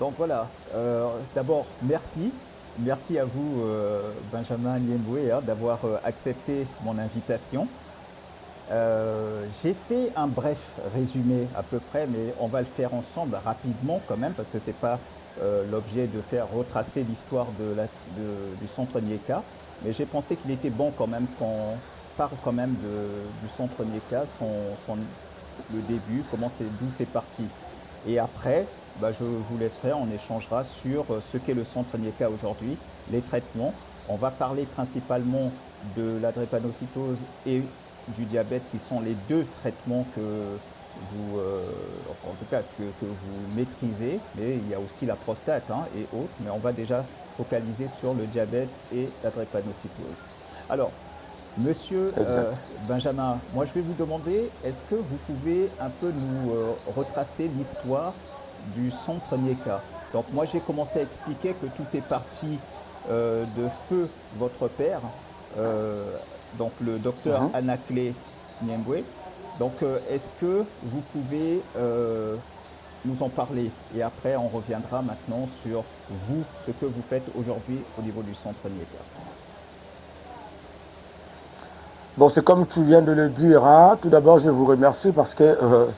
Donc voilà, d'abord merci. Merci à vous, Benjamin Liemboué, hein, d'avoir accepté mon invitation. J'ai fait un bref résumé à peu près, mais on va le faire ensemble rapidement quand même, parce que ce n'est pas l'objet de faire retracer l'histoire du centre Nieka. Mais j'ai pensé qu'il était bon quand même qu'on parle quand même du centre Nieka, le début, d'où c'est parti. Et après, bah, je vous laisserai, on échangera sur ce qu'est le centre Nieka aujourd'hui, les traitements. On va parler principalement de la drépanocytose et du diabète, qui sont les deux traitements que vous, enfin, en tout cas, que vous maîtrisez. Mais il y a aussi la prostate, hein, et autres. Mais on va déjà focaliser sur le diabète et la drépanocytose. Alors, Monsieur Exact. Benjamin, moi je vais vous demander, est-ce que vous pouvez un peu nous retracer l'histoire du centre Nieka? Donc moi j'ai commencé à expliquer que tout est parti de feu votre père, euh, donc le docteur Mhm. Anaclé Niemboué. Donc est-ce que vous pouvez nous en parler? Et après on reviendra maintenant sur vous, ce que vous faites aujourd'hui au niveau du centre Nieka. Bon, c'est comme tu viens de le dire, hein. Tout d'abord, je vous remercie parce que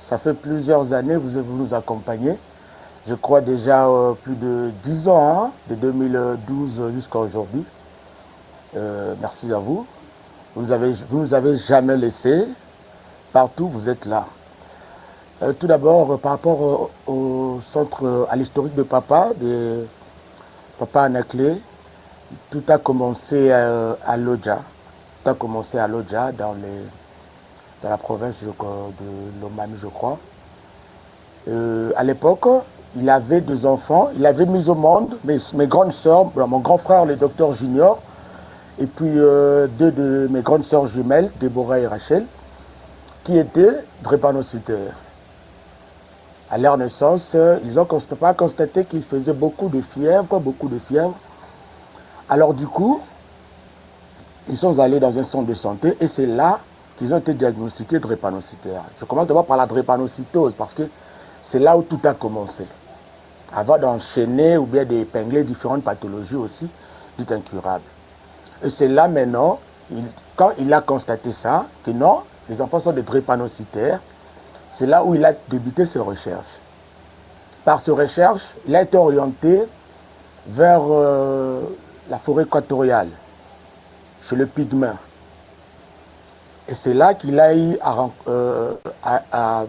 ça fait plusieurs années que vous nous accompagnez. Je crois déjà plus de 10 ans, hein, de 2012 jusqu'à aujourd'hui. Merci à vous. Vous nous avez jamais laissés. Partout, vous êtes là. Tout d'abord, par rapport au centre, à l'historique de papa, de papa Anaclé, tout a commencé à Lodja. Tout a commencé à Lodja, dans la province de Lomami, je crois. À l'époque, il avait deux enfants. Il avait mis au monde mes grandes sœurs, mon grand frère, le docteur Junior, et puis deux de mes grandes sœurs jumelles, Déborah et Rachel, qui étaient drépanocytaires. À leur naissance, ils n'ont pas constaté qu'ils faisaient beaucoup de fièvre, beaucoup de fièvre. Alors du coup, ils sont allés dans un centre de santé et c'est là qu'ils ont été diagnostiqués drépanocytaires. Je commence d'abord par la drépanocytose parce que c'est là où tout a commencé. Avant d'enchaîner ou bien d'épingler différentes pathologies aussi dites incurables. Et c'est là maintenant, quand il a constaté ça, que non, les enfants sont des drépanocytaires, c'est là où il a débuté ses recherches. Par ses recherches, il a été orienté vers la forêt équatoriale, chez le pygmain. Et c'est là qu'il a eu à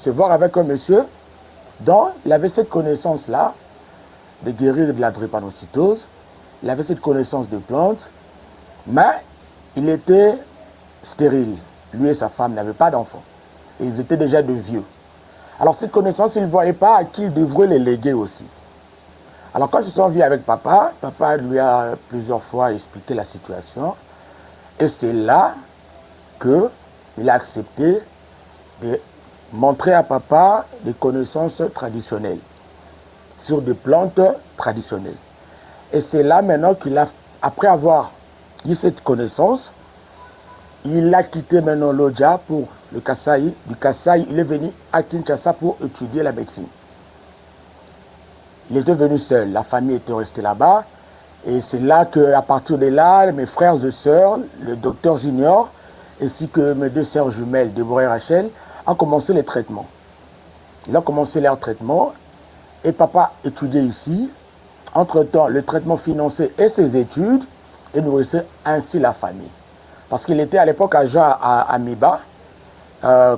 se voir avec un monsieur dont il avait cette connaissance-là de guérir de la drépanocytose, il avait cette connaissance de plantes, mais il était stérile. Lui et sa femme n'avaient pas d'enfants. Ils étaient déjà de vieux. Alors cette connaissance, il ne voyait pas à qui il devrait les léguer aussi. Alors quand ils se sont vus avec papa, papa lui a plusieurs fois expliqué la situation. Et c'est là qu'il a accepté de montrer à papa des connaissances traditionnelles sur des plantes traditionnelles. Et c'est là maintenant qu'il a, après avoir eu cette connaissance, il a quitté maintenant l'Odja pour le Kasaï. Du Kasaï, il est venu à Kinshasa pour étudier la médecine. Il était venu seul, la famille était restée là-bas. Et c'est là qu'à partir de là, mes frères et sœurs, le docteur Junior, ainsi que mes deux sœurs jumelles, Déborah et Rachel, ont commencé les traitements. Ils ont commencé leur traitement et papa étudiait ici. Entre-temps, le traitement financé et ses études et nourrissait ainsi la famille. Parce qu'il était à l'époque agent à Miba,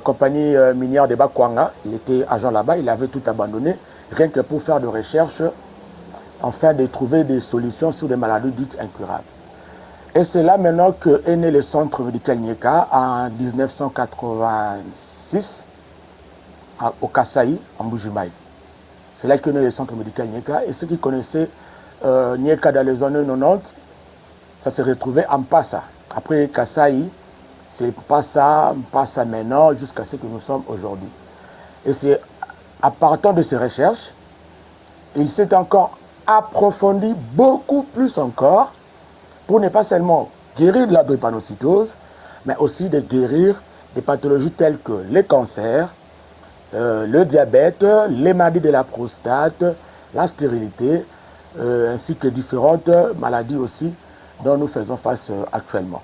compagnie minière de Bakwanga. Il était agent là-bas, il avait tout abandonné, rien que pour faire de recherche, afin de trouver des solutions sur des maladies dites incurables. Et c'est là maintenant qu'est né le centre médical Nieka en 1986 au Kasaï, en Bujimaï. C'est là qu'est né le centre médical Nieka. Et ceux qui connaissaient Nieka dans les années 90, ça se retrouvait en Passa. Après Kasaï, c'est Passa maintenant, jusqu'à ce que nous sommes aujourd'hui. Et c'est à partir de ces recherches, il s'est encore approfondi beaucoup plus encore pour ne pas seulement guérir de la drépanocytose, mais aussi de guérir des pathologies telles que les cancers, le diabète, les maladies de la prostate, la stérilité, ainsi que différentes maladies aussi dont nous faisons face actuellement.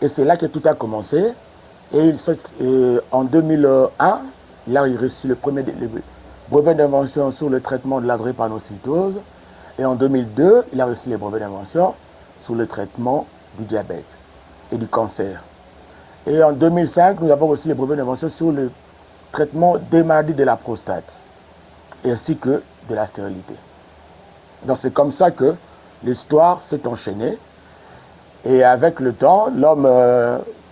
Et c'est là que tout a commencé. Et en 2001, il a reçu le brevet d'invention sur le traitement de la drépanocytose. Et en 2002, il a reçu les brevets d'invention sur le traitement du diabète et du cancer. Et en 2005, nous avons reçu les brevets d'invention sur le traitement des maladies de la prostate, ainsi que de la stérilité. Donc c'est comme ça que l'histoire s'est enchaînée. Et avec le temps, l'homme,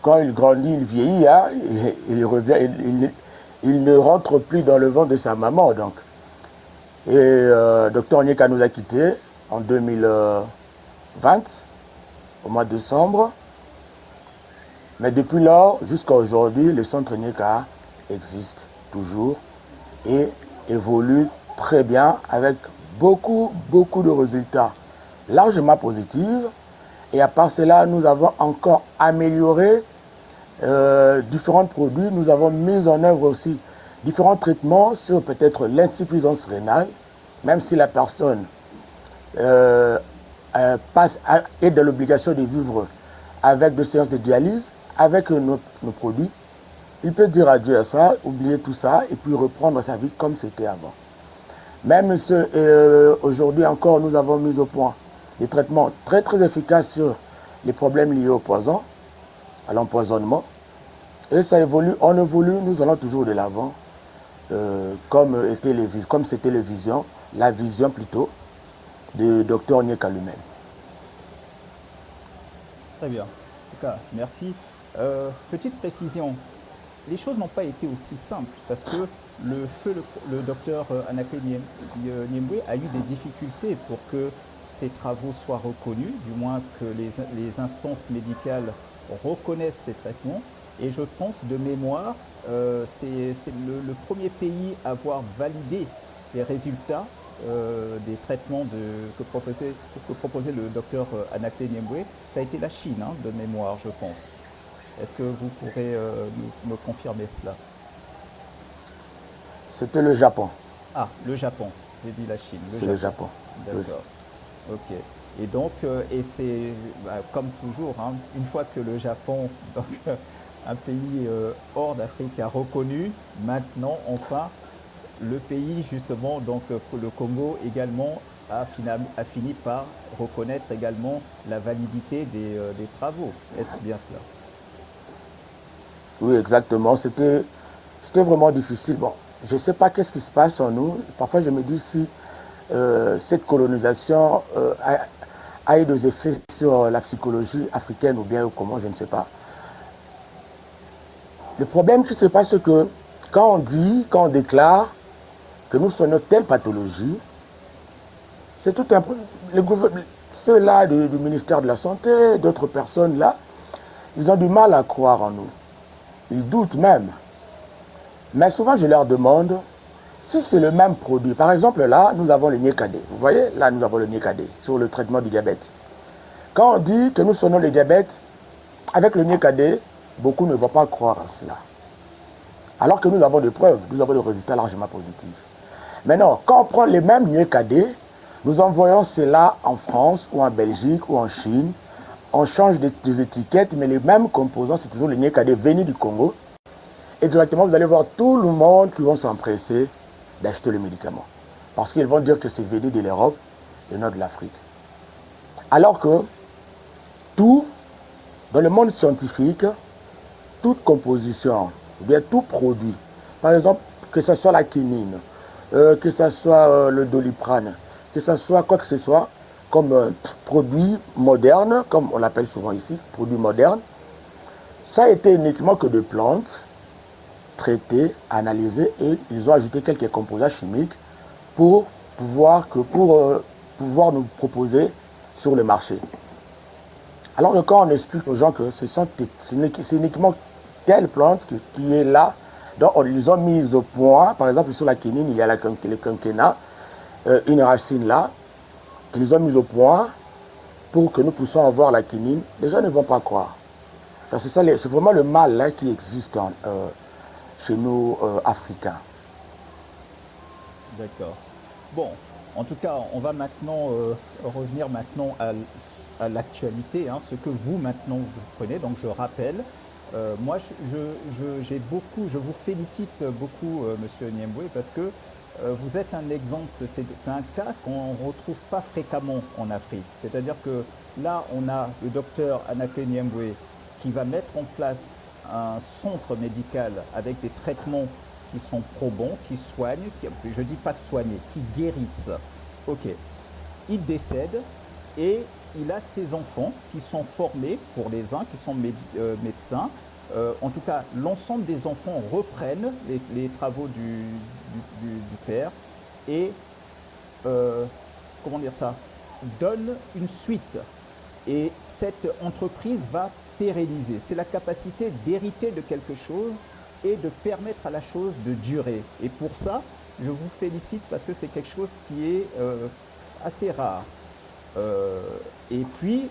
quand il grandit, il vieillit, hein, il revient, il ne rentre plus dans le ventre de sa maman. Donc. Et Dr Onyeka nous a quittés en 2020, au mois de décembre. Mais depuis lors, jusqu'à aujourd'hui, le centre Onyeka existe toujours et évolue très bien avec beaucoup de résultats largement positifs. Et à part cela, nous avons encore amélioré différents produits. Nous avons mis en œuvre aussi différents traitements sur peut-être l'insuffisance rénale, même si la personne est dans l'obligation de vivre avec des séances de dialyse, avec nos produits. Il peut dire adieu à ça, oublier tout ça et puis reprendre sa vie comme c'était avant. Même aujourd'hui encore, nous avons mis au point des traitements très efficaces sur les problèmes liés au poison, à l'empoisonnement. Et ça évolue, on évolue, nous allons toujours de l'avant, comme c'était la vision plutôt de Dr Onyeka lui-même. Très bien. En tout cas, merci. Petite précision, les choses n'ont pas été aussi simples parce que le docteur Anake Niembwe a eu des difficultés pour que ces travaux soient reconnus, du moins que les instances médicales reconnaissent ces traitements. Et je pense, de mémoire, c'est le premier pays à avoir validé les résultats des traitements que proposait le docteur Anake Niembwe. Ça a été la Chine, hein, de mémoire, je pense. Est-ce que vous pourrez me confirmer cela? C'était le Japon. Ah, le Japon. J'ai dit la Chine. Le Japon. D'accord. Oui. Ok. Et donc, et c'est comme toujours, hein, une fois que le Japon, donc, un pays hors d'Afrique, a reconnu, maintenant, enfin, le pays, justement, donc le Congo également, a fini par reconnaître également la validité des travaux. Est-ce bien cela? Oui, exactement. C'était vraiment difficile. Bon, je ne sais pas qu'est-ce qui se passe en nous. Parfois, je me dis si cette colonisation a eu des effets sur la psychologie africaine ou bien comment, je ne sais pas. Le problème qui se passe, c'est que quand on déclare que nous sommes telle pathologie, c'est tout un... Ceux-là du ministère de la Santé, d'autres personnes là, ils ont du mal à croire en nous. Ils doutent même. Mais souvent, je leur demande si c'est le même produit. Par exemple, là, nous avons le Niekade. Vous voyez, là, nous avons le Niekade sur le traitement du diabète. Quand on dit que nous soignons le diabète avec le Niekade, beaucoup ne vont pas croire à cela. Alors que nous avons des preuves, nous avons des résultats largement positifs. Maintenant, quand on prend les mêmes Niekade, nous envoyons cela en France ou en Belgique ou en Chine. On change des étiquettes, mais les mêmes composants, c'est toujours le Niekade venu du Congo. Et directement, vous allez voir tout le monde qui vont s'empresser d'acheter le médicament. Parce qu'ils vont dire que c'est venu de l'Europe et non de l'Afrique. Alors que tout, dans le monde scientifique, toute composition, ou bien tout produit, par exemple, que ce soit la quinine, que ce soit le doliprane, que ce soit quoi que ce soit, comme produit moderne, comme on l'appelle souvent ici, produit moderne, ça a été uniquement que de plantes traitées, analysées, et ils ont ajouté quelques composants chimiques pour pouvoir nous proposer sur le marché. Alors que quand on explique aux gens que c'est uniquement telle plante qui est là, donc ils ont mis au point, par exemple sur la quinine, il y a le quinquennat, une racine là, qu'ils ont mis au point pour que nous puissions avoir la quinine, les gens ne vont pas croire. C'est vraiment le mal là, qui existe chez nous, Africains. D'accord. Bon, En tout cas, on va maintenant revenir maintenant à l'actualité, hein, ce que vous maintenant vous prenez. Donc je rappelle, moi j'ai beaucoup, je vous félicite beaucoup, Monsieur Niemboué, parce que vous êtes un exemple. C'est un cas qu'on ne retrouve pas fréquemment en Afrique. C'est-à-dire que là, on a le docteur Anaké Niemboué qui va mettre en place un centre médical avec des traitements qui sont probants, qui soignent, je ne dis pas soigner, qui guérissent. Ok. Il décède et il a ses enfants qui sont formés pour les uns, qui sont médecins. En tout cas, l'ensemble des enfants reprennent les travaux du père et, comment dire ça, donnent une suite. Et cette entreprise va pérenniser. C'est la capacité d'hériter de quelque chose et de permettre à la chose de durer. Et pour ça, je vous félicite parce que c'est quelque chose qui est assez rare. Et puis,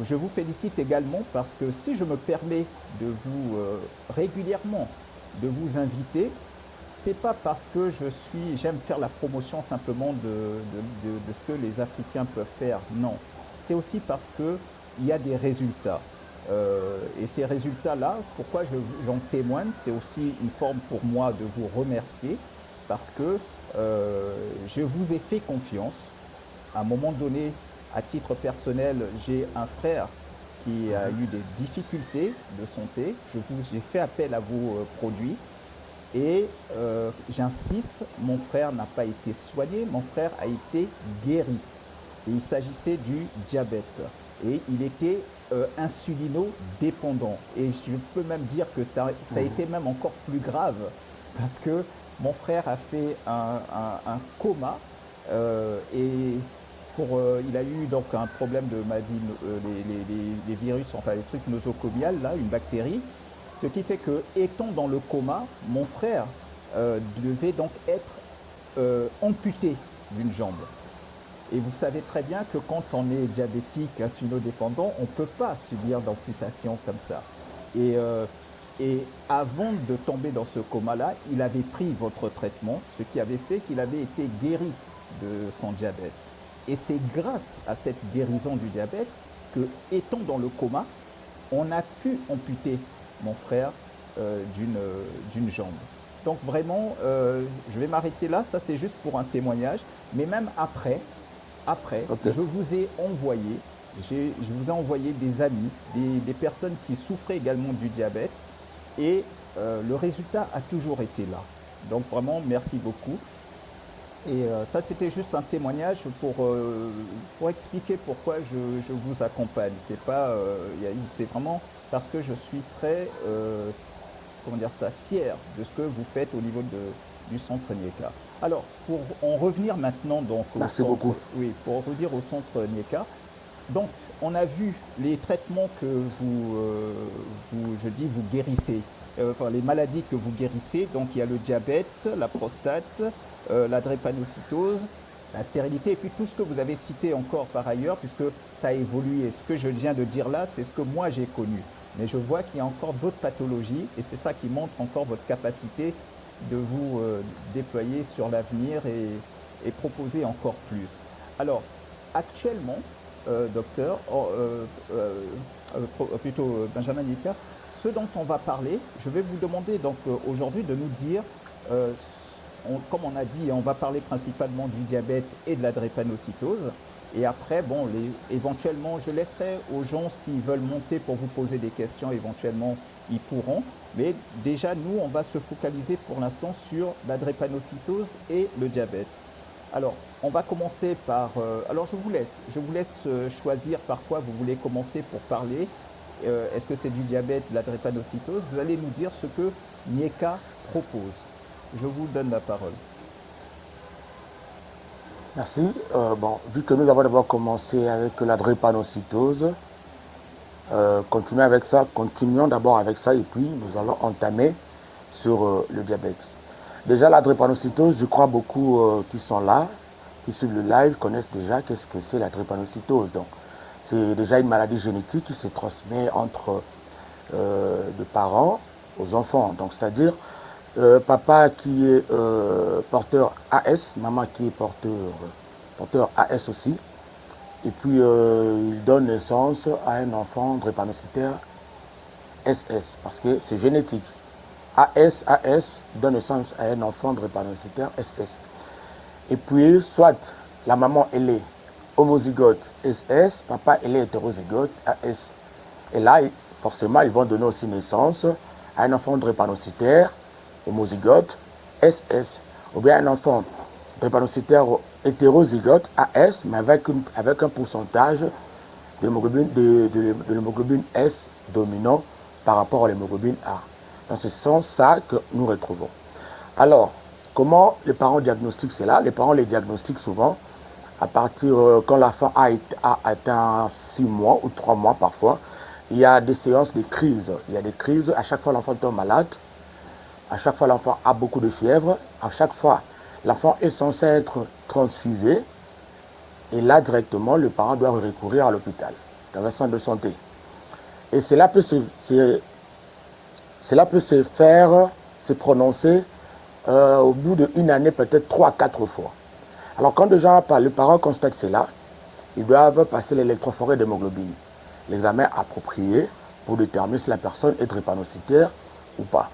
je vous félicite également parce que si je me permets de vous régulièrement de vous inviter, c'est pas parce que j'aime faire la promotion simplement de ce que les Africains peuvent faire. Non, c'est aussi parce que il y a des résultats. Et ces résultats-là, pourquoi j'en témoigne, c'est aussi une forme pour moi de vous remercier parce que je vous ai fait confiance. À un moment donné, à titre personnel, j'ai un frère qui a eu des difficultés de santé. J'ai fait appel à vos produits. Et j'insiste, mon frère n'a pas été soigné, mon frère a été guéri. Et il s'agissait du diabète. Et il était insulino-dépendant. Et je peux même dire que ça a été même encore plus grave, parce que mon frère a fait un coma et il a eu donc un problème de maladie, les virus, enfin les trucs nosocomiales, là, une bactérie. Ce qui fait que, étant dans le coma, mon frère devait donc être amputé d'une jambe. Et vous savez très bien que quand on est diabétique, insulino-dépendant, on ne peut pas subir d'amputation comme ça. Et avant de tomber dans ce coma-là, il avait pris votre traitement, ce qui avait fait qu'il avait été guéri de son diabète. Et c'est grâce à cette guérison du diabète que, étant dans le coma, on a pu amputer mon frère d'une jambe. Donc vraiment, je vais m'arrêter là, ça c'est juste pour un témoignage, mais même après, Okay. je vous ai envoyé, des amis, des personnes qui souffraient également du diabète, et le résultat a toujours été là. Donc vraiment, merci beaucoup. Et ça, c'était juste un témoignage pour expliquer pourquoi je vous accompagne. C'est pas, c'est vraiment parce que je suis très, comment dire ça, fier de ce que vous faites au niveau du centre Nieka. Alors, pour en revenir maintenant donc au Merci centre, beaucoup. oui, pour revenir au centre Nieka. Donc, on a vu les traitements que vous guérissez, enfin les maladies que vous guérissez. Donc, il y a le diabète, la prostate, la drépanocytose, la stérilité, et puis tout ce que vous avez cité encore par ailleurs, puisque ça a évolué. Ce que je viens de dire là, c'est ce que moi j'ai connu. Mais je vois qu'il y a encore d'autres pathologies, et c'est ça qui montre encore votre capacité de vous déployer sur l'avenir et proposer encore plus. Alors, actuellement, docteur, plutôt Benjamin Nieka, ce dont on va parler, je vais vous demander donc aujourd'hui de nous dire, comme on a dit, on va parler principalement du diabète et de la drépanocytose. Et après, bon, éventuellement, je laisserai aux gens, s'ils veulent monter pour vous poser des questions, éventuellement, ils pourront. Mais déjà, nous, on va se focaliser pour l'instant sur la drépanocytose et le diabète. Alors, on va commencer par... alors, je vous laisse choisir par quoi vous voulez commencer pour parler. Est-ce que c'est du diabète, de la drépanocytose? Vous allez nous dire ce que Nieka propose. Je vous donne la parole. Merci. Bon, vu que nous avons d'abord commencé avec la drépanocytose, continuons d'abord avec ça et puis nous allons entamer sur le diabète. Déjà la drépanocytose, je crois beaucoup qui sont là, qui suivent le live, connaissent déjà qu'est-ce que c'est la drépanocytose. Donc, c'est déjà une maladie génétique qui se transmet entre de parents aux enfants. Donc, c'est-à-dire, papa qui est porteur AS, maman qui est porteur AS aussi. Et puis il donne naissance à un enfant drépanocytaire SS, parce que c'est génétique. AS donne naissance à un enfant drépanocytaire SS. Et puis, soit la maman, elle est homozygote SS, papa, elle est hétérozygote AS. Et là, forcément, ils vont donner aussi naissance à un enfant drépanocytaire homozygote SS, ou bien un enfant drépanocytaire hétérozygote AS, mais avec un pourcentage de l'hémoglobine S dominant par rapport à l'hémoglobine A. Donc, ce sont ça que nous retrouvons. Alors, comment les parents diagnostiquent cela? Les parents les diagnostiquent souvent à partir quand l'enfant a atteint 6 mois ou 3 mois parfois. Il y a des séances de crise. Il y a des crises. À chaque fois, l'enfant tombe malade. À chaque fois, l'enfant a beaucoup de fièvre. À chaque fois, l'enfant est censé être transfusé. Et là, directement, le parent doit recourir à l'hôpital, dans un centre de santé. Et cela peut se faire, se prononcer au bout d'une année, peut-être 3 à 4 fois. Alors, quand déjà le parent constate cela, ils doivent passer l'électrophorèse d'hémoglobine, l'examen approprié pour déterminer si la personne est drépanocytaire ou pas.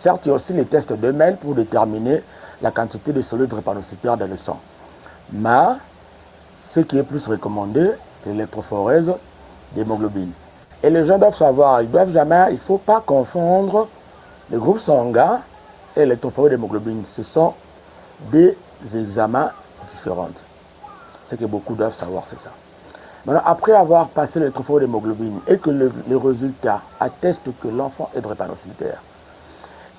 Certes, il y a aussi les tests de MEL pour déterminer la quantité de solide drépanocytaire dans le sang. Mais ce qui est plus recommandé, c'est l'électrophorèse d'hémoglobine. Et les gens doivent savoir, il ne faut pas confondre le groupe sanguin et l'électrophorèse d'hémoglobine. Ce sont des examens différents. Ce que beaucoup doivent savoir, c'est ça. Maintenant, après avoir passé l'électrophorèse d'hémoglobine et que les résultats attestent que l'enfant est drépanocytaire,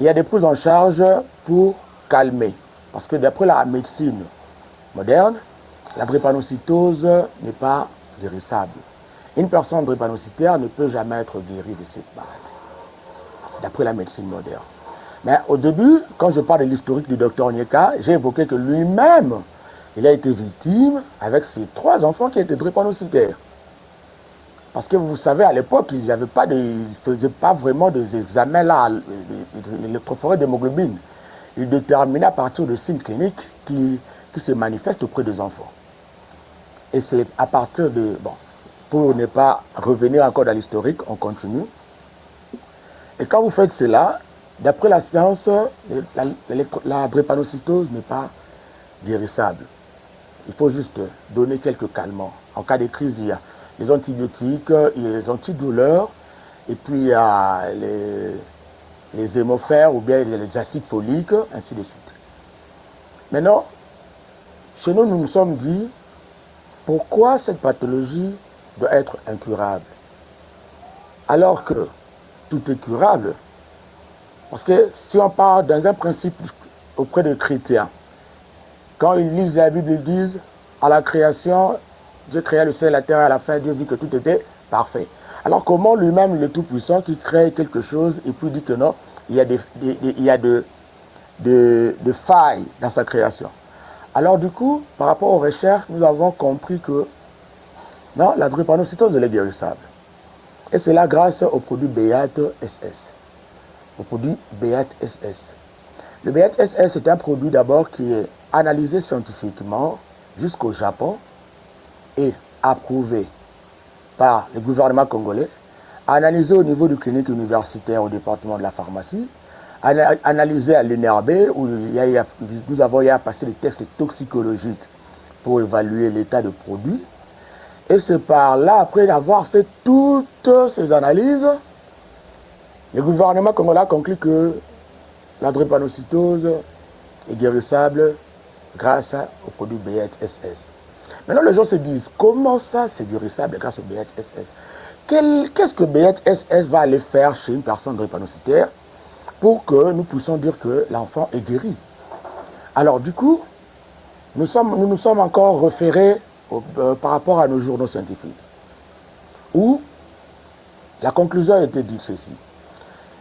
il y a des prises en charge pour calmer. Parce que d'après la médecine moderne, la drépanocytose n'est pas guérissable. Une personne drépanocytaire ne peut jamais être guérie de cette maladie, d'après la médecine moderne. Mais au début, quand je parle de l'historique du docteur Onyeka, j'ai évoqué que lui-même, il a été victime avec ses 3 enfants qui étaient drépanocytaires. Parce que vous savez, à l'époque, il ne faisait pas vraiment des examens là, l'électrophorèse d'hémoglobine. Il déterminait à partir de signes cliniques qui se manifestent auprès des enfants. Et c'est à partir de... Bon, pour ne pas revenir encore dans l'historique, on continue. Et quand vous faites cela, d'après la science, la drépanocytose n'est pas guérissable. Il faut juste donner quelques calmants. En cas de crise, il y a les antibiotiques, il y a les antidouleurs, et puis il y a les hémofères ou bien les acides foliques, ainsi de suite. Maintenant, chez nous, nous nous sommes dit, pourquoi cette pathologie doit être incurable? Alors que tout est curable. Parce que si on part dans un principe auprès des chrétiens, quand ils lisent la Bible, ils disent, à la création, Dieu créa le ciel et la terre, et à la fin, Dieu vit que tout était parfait. Alors comment lui-même, le Tout-Puissant, qui crée quelque chose, et puis dit que non, il y a de failles dans sa création. Alors du coup, par rapport aux recherches, nous avons compris que non, la drépanocytose est guérissable. Et c'est là grâce au produit BEAT SS. Au produit BEAT SS. Le BEAT SS est un produit d'abord qui est analysé scientifiquement jusqu'au Japon et approuvé par le gouvernement congolais, analysé au niveau du clinique universitaire au département de la pharmacie, analysé à l'INRB où nous avons eu à passer des tests toxicologiques pour évaluer l'état de produit. Et c'est par là, après avoir fait toutes ces analyses, le gouvernement congolais a conclu que la drépanocytose est guérissable grâce au produit BEAT-SS. Maintenant, les gens se disent, comment ça c'est guérissable grâce au BEAT-SS? Qu'est-ce que BEAT-SS va aller faire chez une personne drépanocytaire pour que nous puissions dire que l'enfant est guéri? Alors du coup, nous nous sommes encore référés par rapport à nos journaux scientifiques, où la conclusion a été dite ceci.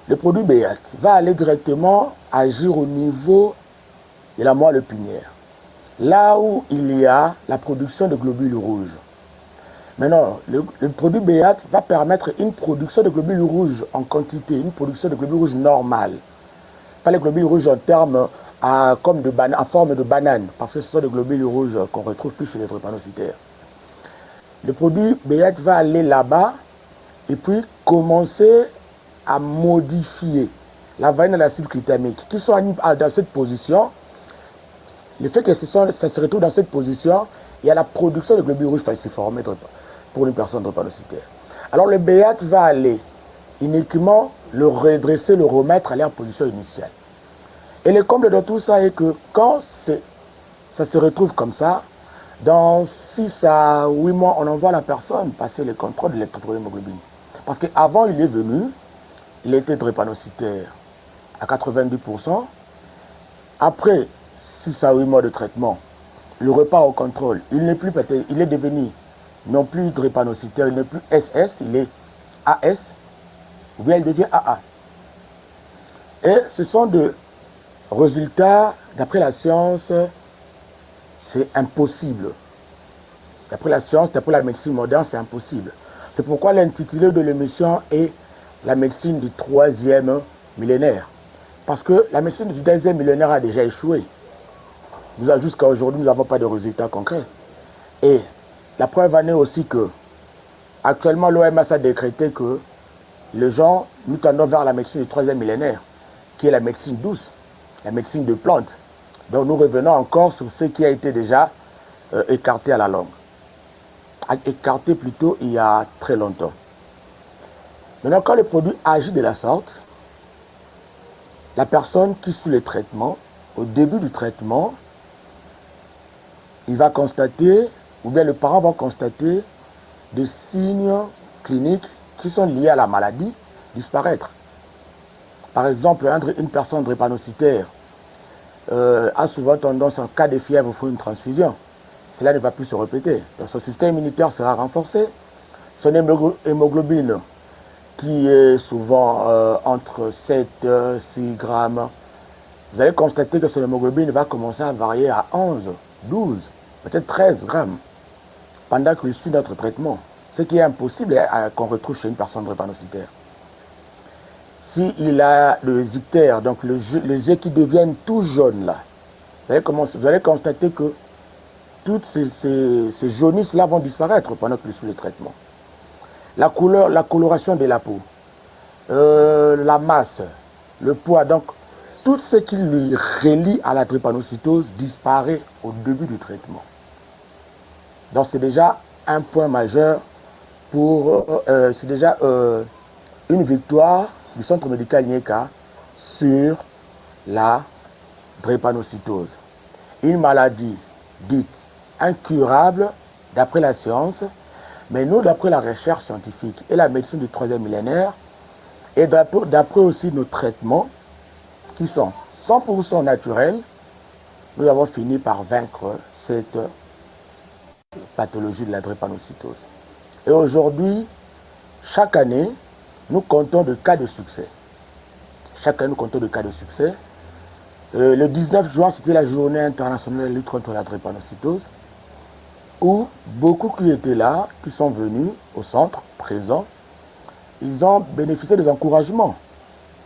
Le produit BEAT va aller directement agir au niveau de la moelle épinière, là où il y a la production de globules rouges. Maintenant, le produit BEAT va permettre une production de globules rouges en quantité, une production de globules rouges normale. pas les globules rouges en termes en forme de banane, parce que ce sont des globules rouges qu'on retrouve plus chez les drépanocytaires. Le produit BH va aller là-bas et puis commencer à modifier la variante de l'acide glutamique qui sont dans cette position. Le fait que ça se retrouve dans cette position, il y a la production de globules rouges falciformés pour une personne drépanocytaire. Alors le BH va aller uniquement le redresser, le remettre à leur position initiale. Et le comble de tout ça est que quand ça se retrouve comme ça, dans 6 à 8 mois, on envoie la personne passer le contrôle de l'électrohémoglobine. Parce qu'avant, il est venu, il était drépanocytaire à 90%. Après 6 à 8 mois de traitement, le repart au contrôle, il n'est plus peut-être, il est devenu non plus drépanocytaire, il n'est plus SS, il est AS, ou bien il devient AA. Et ce sont des résultats, d'après la science, c'est impossible. D'après la science, d'après la médecine moderne, c'est impossible. C'est pourquoi l'intitulé de l'émission est la médecine du 3e millénaire. Parce que la médecine du 2e millénaire a déjà échoué. Jusqu'à aujourd'hui, nous n'avons pas de résultats concrets. Et la preuve en est aussi que, actuellement, l'OMS a décrété que les gens, nous tendons vers la médecine du 3e millénaire, qui est la médecine douce, la médecine de plantes. Donc nous revenons encore sur ce qui a été déjà écarté à la longue. Écarté plutôt il y a très longtemps. Maintenant, quand le produit agit de la sorte, la personne qui suit le traitement, au début du traitement, il va constater, ou bien le parent va constater des signes cliniques qui sont liés à la maladie disparaître. Par exemple, une personne drépanocytaire a souvent tendance, en cas de fièvre, il faut une transfusion. Cela ne va plus se répéter. Donc, son système immunitaire sera renforcé. Son hémoglobine, qui est souvent entre 7 et 6 grammes, vous allez constater que son hémoglobine va commencer à varier à 11, 12, peut-être 13 grammes pendant qu'il suit notre traitement. Ce qui est impossible qu'on retrouve chez une personne drépanocytaire. S'il a le ictère, donc les yeux qui deviennent tout jaunes là, vous allez constater que toutes ces jaunisses-là vont disparaître pendant qu'il suit le traitement. La couleur, la coloration de la peau, la masse, le poids, donc tout ce qui lui relie à la drépanocytose disparaît au début du traitement. Donc c'est déjà un point majeur c'est déjà une victoire du centre médical Nieka sur la drépanocytose. Une maladie dite incurable d'après la science, mais nous d'après la recherche scientifique et la médecine du 3e millénaire, et d'après aussi nos traitements qui sont 100% naturels, nous avons fini par vaincre cette pathologie de la drépanocytose. Et aujourd'hui, chaque année, nous comptons de cas de succès. Chaque année, nous comptons de cas de succès. Le 19 juin, c'était la journée internationale de lutte contre la drépanocytose, où beaucoup qui étaient là, qui sont venus au centre, présents, ils ont bénéficié des encouragements.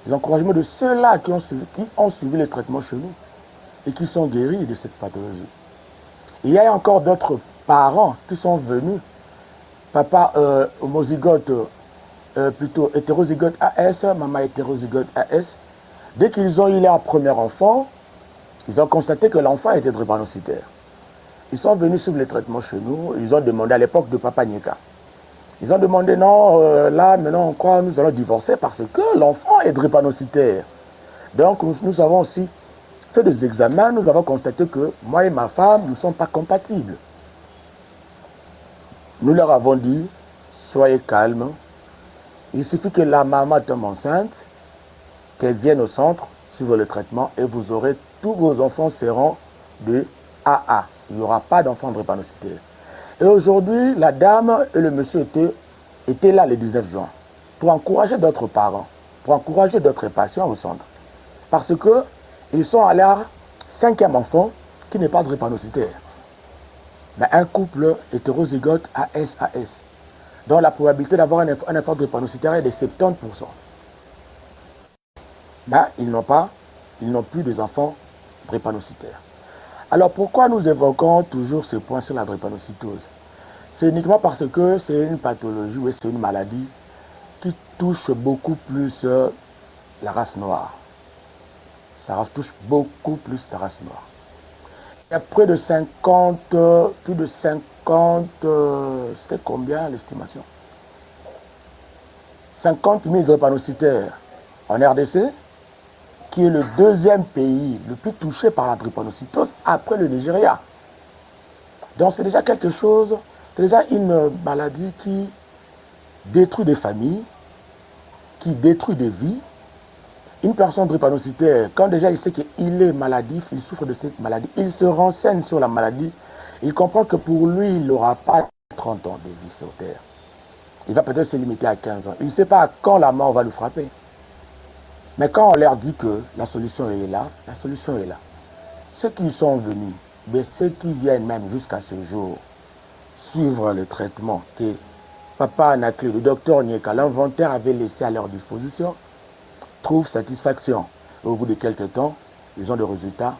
Les encouragements de ceux-là qui ont suivi les traitements chez nous et qui sont guéris de cette pathologie. Il y a encore d'autres parents qui sont venus, papa homozygote, plutôt hétérozygote AS, maman hétérozygote AS. Dès qu'ils ont eu leur premier enfant, ils ont constaté que l'enfant était drépanocytaire. Ils sont venus suivre les traitements chez nous, ils ont demandé à l'époque de Papa Nieka. Ils ont demandé non, là maintenant on croit nous allons divorcer parce que l'enfant est drépanocytaire. Donc nous avons aussi fait des examens, nous avons constaté que moi et ma femme ne sommes pas compatibles. Nous leur avons dit, soyez calmes, il suffit que la maman tombe enceinte, qu'elle vienne au centre, suivre le traitement et vous aurez, tous vos enfants seront de AA. Il n'y aura pas d'enfants drépanocytaires. Et aujourd'hui, la dame et le monsieur étaient là le 19 juin pour encourager d'autres parents, pour encourager d'autres patients au centre. Parce qu'ils sont à leur 5e enfant qui n'est pas drépanocytaire. Mais un couple hétérozygote AS-AS, dont la probabilité d'avoir un enfant drépanocytaire est de 70%. Ben, ils n'ont pas ils n'ont plus des enfants drépanocytaires. Alors pourquoi nous évoquons toujours ce point sur la drépanocytose? C'est uniquement parce que c'est une pathologie, oui, c'est une maladie qui touche beaucoup plus la race noire. Ça touche beaucoup plus la race noire. Il y a près de 50, plus de 50, c'était combien l'estimation? 50 000 drépanocytaires en RDC, qui est le deuxième pays le plus touché par la drépanocytose après le Nigeria. Donc c'est déjà quelque chose, c'est déjà une maladie qui détruit des familles, qui détruit des vies. Une personne drépanocytaire, quand déjà il sait qu'il est maladif, il souffre de cette maladie, il se renseigne sur la maladie, il comprend que pour lui, il n'aura pas 30 ans de vie sur Terre. Il va peut-être se limiter à 15 ans. Il ne sait pas à quand la mort va le frapper. Mais quand on leur dit que la solution est là, la solution est là. Ceux qui sont venus, mais ceux qui viennent même jusqu'à ce jour suivre le traitement que Papa Anaclé, le docteur Nyeka, l'inventaire avait laissé à leur disposition, trouvent satisfaction. Au bout de quelques temps, ils ont des résultats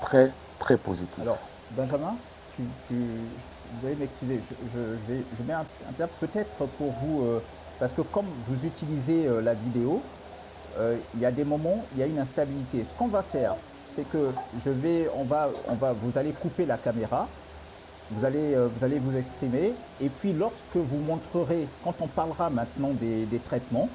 très, très positifs. Alors, Benjamin, vous allez m'excuser, je mets un terme peut-être pour vous, parce que comme vous utilisez la vidéo, il y a des moments, il y a une instabilité. Ce qu'on va faire, c'est que vous allez couper la caméra, vous allez vous exprimer, et puis lorsque vous montrerez, quand on parlera maintenant des traitements,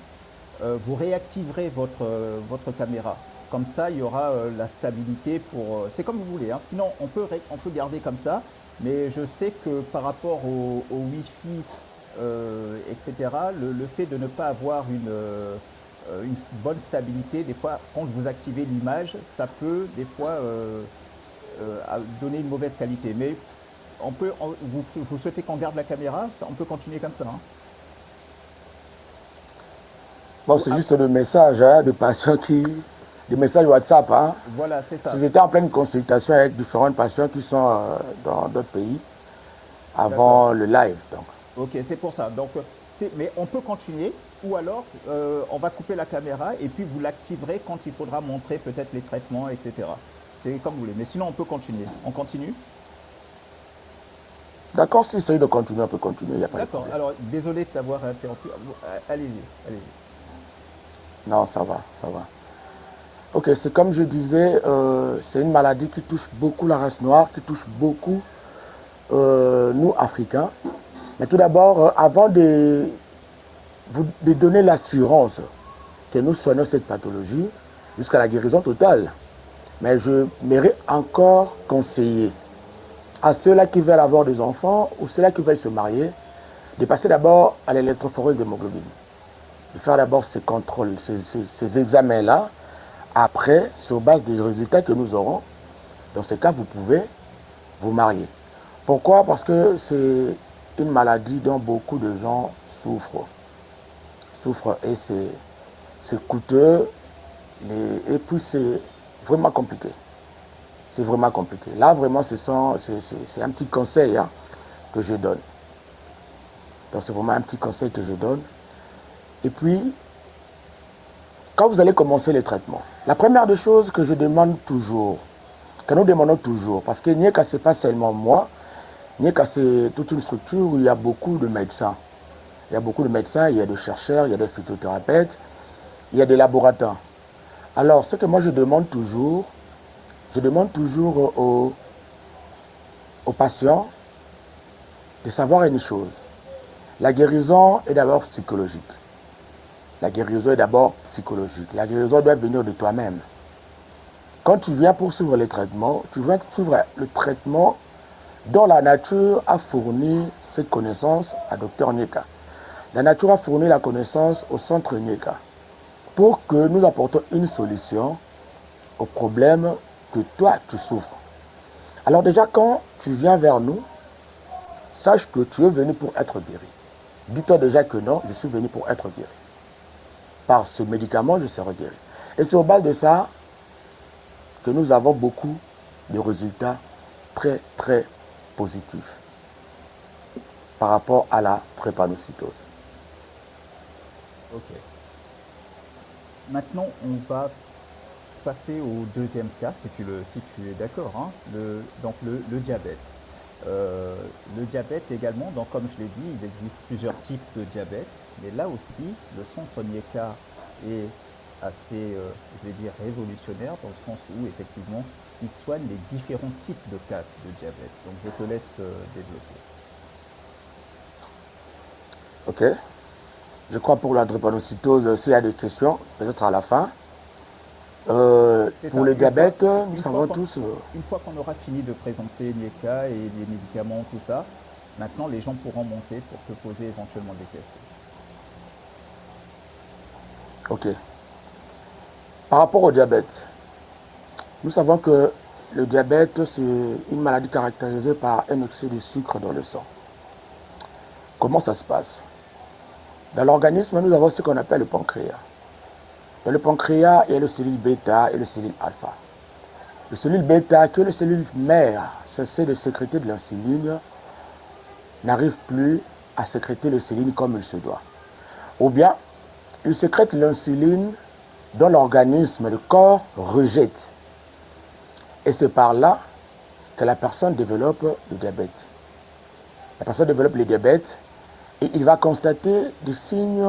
vous réactiverez votre caméra. Comme ça, il y aura la stabilité pour... c'est comme vous voulez, hein. Sinon, on peut garder comme ça, mais je sais que par rapport au Wi-Fi, etc., le fait de ne pas avoir une bonne stabilité, des fois, quand vous activez l'image, ça peut, des fois, donner une mauvaise qualité. Mais vous souhaitez qu'on garde la caméra, on peut continuer comme ça, hein. Bon, c'est juste le message de patients des messages WhatsApp. Hein. Voilà, c'est ça. Si j'étais en pleine consultation avec différents patients qui sont dans d'autres pays avant le live. Donc. Ok, c'est pour ça. Donc, mais on peut continuer, ou alors on va couper la caméra et puis vous l'activerez quand il faudra montrer peut-être les traitements, etc. C'est comme vous voulez. Mais sinon, on peut continuer. On continue? D'accord, si c'est de continuer, on peut continuer. D'accord. Alors, désolé de t'avoir interrompu. Allez-y, allez-y. Non, ça va, ça va. Ok, c'est comme je disais, c'est une maladie qui touche beaucoup la race noire, qui touche beaucoup nous, Africains. Mais tout d'abord, avant de donner l'assurance que nous soignons cette pathologie jusqu'à la guérison totale, mais je m'aimerais encore conseiller à ceux-là qui veulent avoir des enfants ou ceux-là qui veulent se marier, de passer d'abord à l'électrophoreuse d'hémoglobine. De faire d'abord ces contrôles, ces examens-là. Après, sur base des résultats que nous aurons, dans ce cas, vous pouvez vous marier. Pourquoi? Parce que c'est une maladie dont beaucoup de gens souffrent. Et c'est coûteux et puis c'est vraiment compliqué. C'est vraiment compliqué. Là, vraiment, c'est un petit conseil hein, que je donne. Donc, c'est vraiment un petit conseil que je donne. Et puis, quand vous allez commencer les traitements, la première des choses que je demande toujours, que nous demandons toujours, parce que Nyeka, ce n'est pas seulement moi, Nyeka, c'est toute une structure où il y a beaucoup de médecins. Il y a beaucoup de médecins, il y a des chercheurs, il y a des phytothérapeutes, il y a des laboratoires. Alors, ce que moi je demande toujours aux patients de savoir une chose. La guérison est d'abord psychologique. La guérison est d'abord psychologique. La guérison doit venir de toi-même. Quand tu viens pour suivre les traitements, tu viens suivre le traitement dont la nature a fourni cette connaissance à Dr Nyeka. La nature a fourni la connaissance au centre Nyeka pour que nous apportons une solution au problème que toi tu souffres. Alors déjà quand tu viens vers nous, sache que tu es venu pour être guéri. Dis-toi déjà que non, je suis venu pour être guéri. Par ce médicament, je serai guéri. Et c'est au bas de ça que nous avons beaucoup de résultats très très positifs par rapport à la drépanocytose. Ok. Maintenant, on va passer au deuxième cas, si tu es d'accord, hein, donc le diabète. Le diabète également, donc comme je l'ai dit, il existe plusieurs types de diabète, mais là aussi, le centre Nieka est assez, je vais dire, révolutionnaire dans le sens où effectivement, il soigne les différents types de cas de diabète. Donc je te laisse développer. Ok. Je crois pour la drépanocytose, s'il y a des questions, peut-être à la fin. C'est Pour ça. le diabète, nous Une fois savons qu'on tous. une fois qu'on aura fini de présenter Nieka et les médicaments, tout ça, maintenant les gens pourront monter pour te poser éventuellement des questions. Ok. Par rapport au diabète, nous savons que le diabète, c'est une maladie caractérisée par un excès de sucre dans le sang. Comment ça se passe? Dans l'organisme, nous avons ce qu'on appelle le pancréas. Dans le pancréas, il y a le cellule bêta et le cellule alpha. Le cellule bêta, que le cellule mère cessé de sécréter de l'insuline, n'arrive plus à sécréter l'insuline comme il se doit. Ou bien, il sécrète l'insuline dans l'organisme, le corps rejette. Et c'est par là que la personne développe le diabète. La personne développe le diabète et il va constater des signes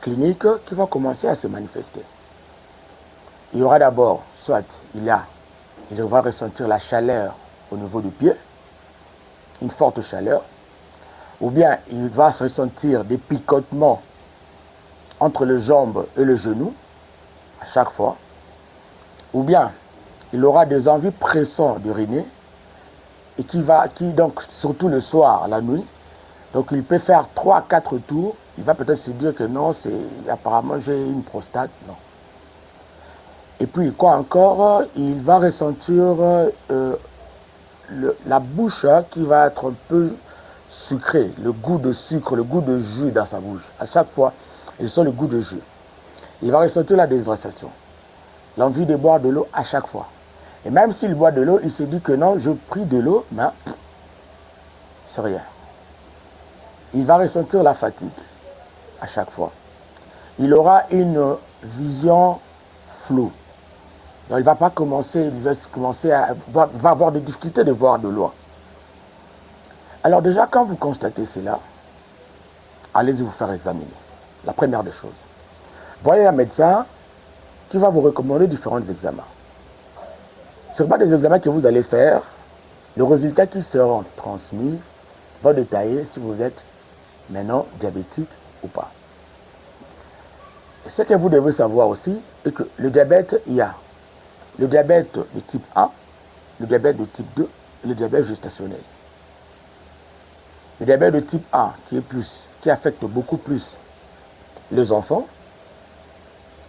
cliniques qui vont commencer à se manifester. Il y aura d'abord, soit il va ressentir la chaleur au niveau du pied, une forte chaleur, ou bien il va ressentir des picotements entre les jambes et le genou à chaque fois, ou bien il aura des envies pressantes d'uriner et qui donc surtout le soir, la nuit, donc il peut faire 3-4 tours, il va peut-être se dire que non, apparemment j'ai une prostate, non. Et puis quoi encore, il va ressentir la bouche qui va être un peu sucrée, le goût de sucre, le goût de jus dans sa bouche. À chaque fois, il sent le goût de jus. Il va ressentir la déshydratation, l'envie de boire de l'eau à chaque fois. Et même s'il boit de l'eau, il se dit que non, je prie de l'eau, mais c'est rien. Il va ressentir la fatigue à chaque fois. Il aura une vision floue. Donc, il va avoir des difficultés de voir de loin. Alors déjà, quand vous constatez cela, allez-y vous faire examiner. La première des choses. Voyez un médecin qui va vous recommander différents examens. Ce ne sont pas des examens que vous allez faire. Les résultats qui seront transmis vont détailler si vous êtes maintenant diabétique ou pas. Ce que vous devez savoir aussi est que le diabète, il y a le diabète de type 1, le diabète de type 2 et le diabète gestationnel. Le diabète de type 1 qui affecte beaucoup plus les enfants,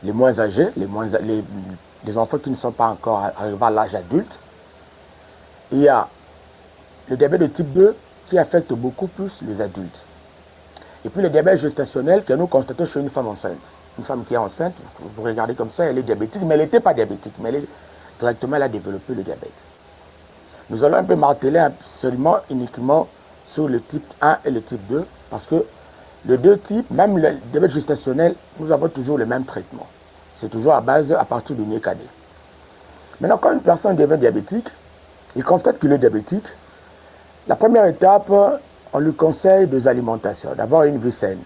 les moins âgés, les enfants qui ne sont pas encore arrivés à l'âge adulte. Il y a le diabète de type 2 qui affecte beaucoup plus les adultes. Et puis le diabète gestationnel que nous constatons chez une femme enceinte. Une femme qui est enceinte, vous regardez comme ça, elle est diabétique, mais elle n'était pas diabétique, mais directement elle a développé le diabète. Nous allons un peu marteler uniquement sur le type 1 et le type 2, parce que les deux types, même le diabète gestationnel, nous avons toujours le même traitement. C'est toujours à partir du NICAD. Maintenant, quand une personne devient diabétique, il constate qu'il est diabétique. La première étape, on lui conseille des alimentations. D'abord, une vie saine.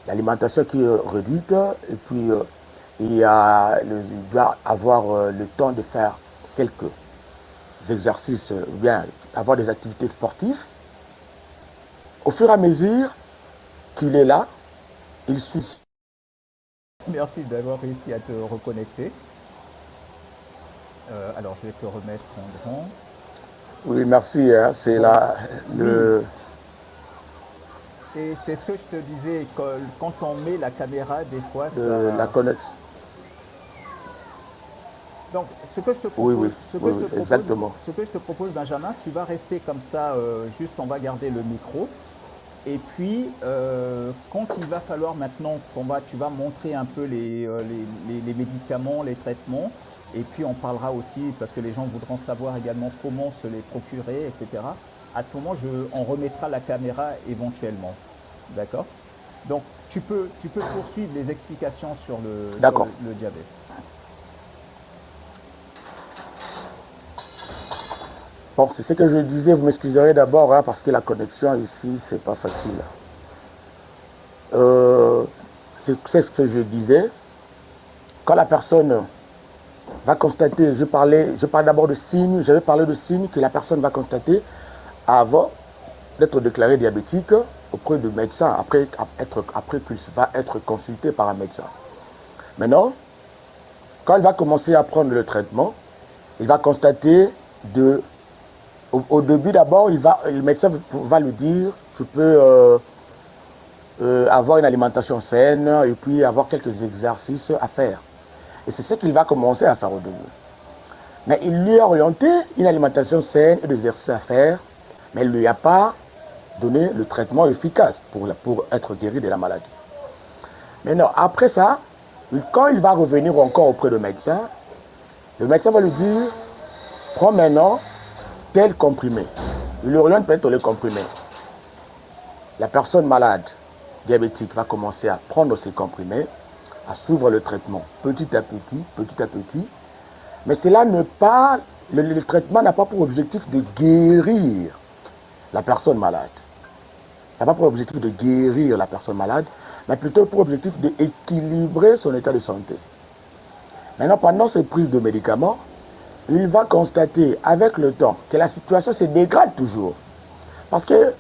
L'alimentation qui est réduite, et puis il doit avoir le temps de faire quelques exercices, ou bien avoir des activités sportives. Au fur et à mesure qu'il est là, il suit. Merci d'avoir réussi à te reconnecter. Alors, je vais te remettre en grand. Oui, merci. Hein, c'est là le. C'est ce que je te disais, quand on met la caméra, des fois, La connexion. Donc, ce que je te propose, exactement. Ce que je te propose, Benjamin, tu vas rester comme ça, juste on va garder le micro. Et puis, quand il va falloir maintenant, tu vas montrer un peu les médicaments, les traitements, et puis on parlera aussi, parce que les gens voudront savoir également comment se les procurer, etc. À ce moment, on remettra la caméra éventuellement. D'accord? Donc, tu peux poursuivre les explications sur le diabète. Bon, c'est ce que je disais, vous m'excuserez d'abord, hein, parce que la connexion ici, c'est pas facile. C'est ce que je disais. Quand la personne va constater, je parlais d'abord de signes, j'avais parlé de signes que la personne va constater avant d'être déclaré diabétique auprès du médecin, après qu'il va être consulté par un médecin. Maintenant, quand il va commencer à prendre le traitement, il va constater au début d'abord, le médecin va lui dire, tu peux avoir une alimentation saine et puis avoir quelques exercices à faire. Et c'est ce qu'il va commencer à faire au début. Mais il lui a orienté une alimentation saine et des exercices à faire, mais il ne lui a pas donné le traitement efficace pour être guéri de la maladie. Maintenant, après ça, quand il va revenir encore auprès du médecin, le médecin va lui dire, prends maintenant tel comprimé. Il lui oriente peut-être le comprimé. La personne malade, diabétique, va commencer à prendre ces comprimés, à suivre le traitement petit à petit. Mais cela ne pas, le traitement n'a pas pour objectif de guérir la personne malade. Ça n'a pas pour objectif de guérir la personne malade, mais plutôt pour objectif d'équilibrer son état de santé. Maintenant, pendant ces prises de médicaments, il va constater avec le temps que la situation se dégrade toujours. Parce que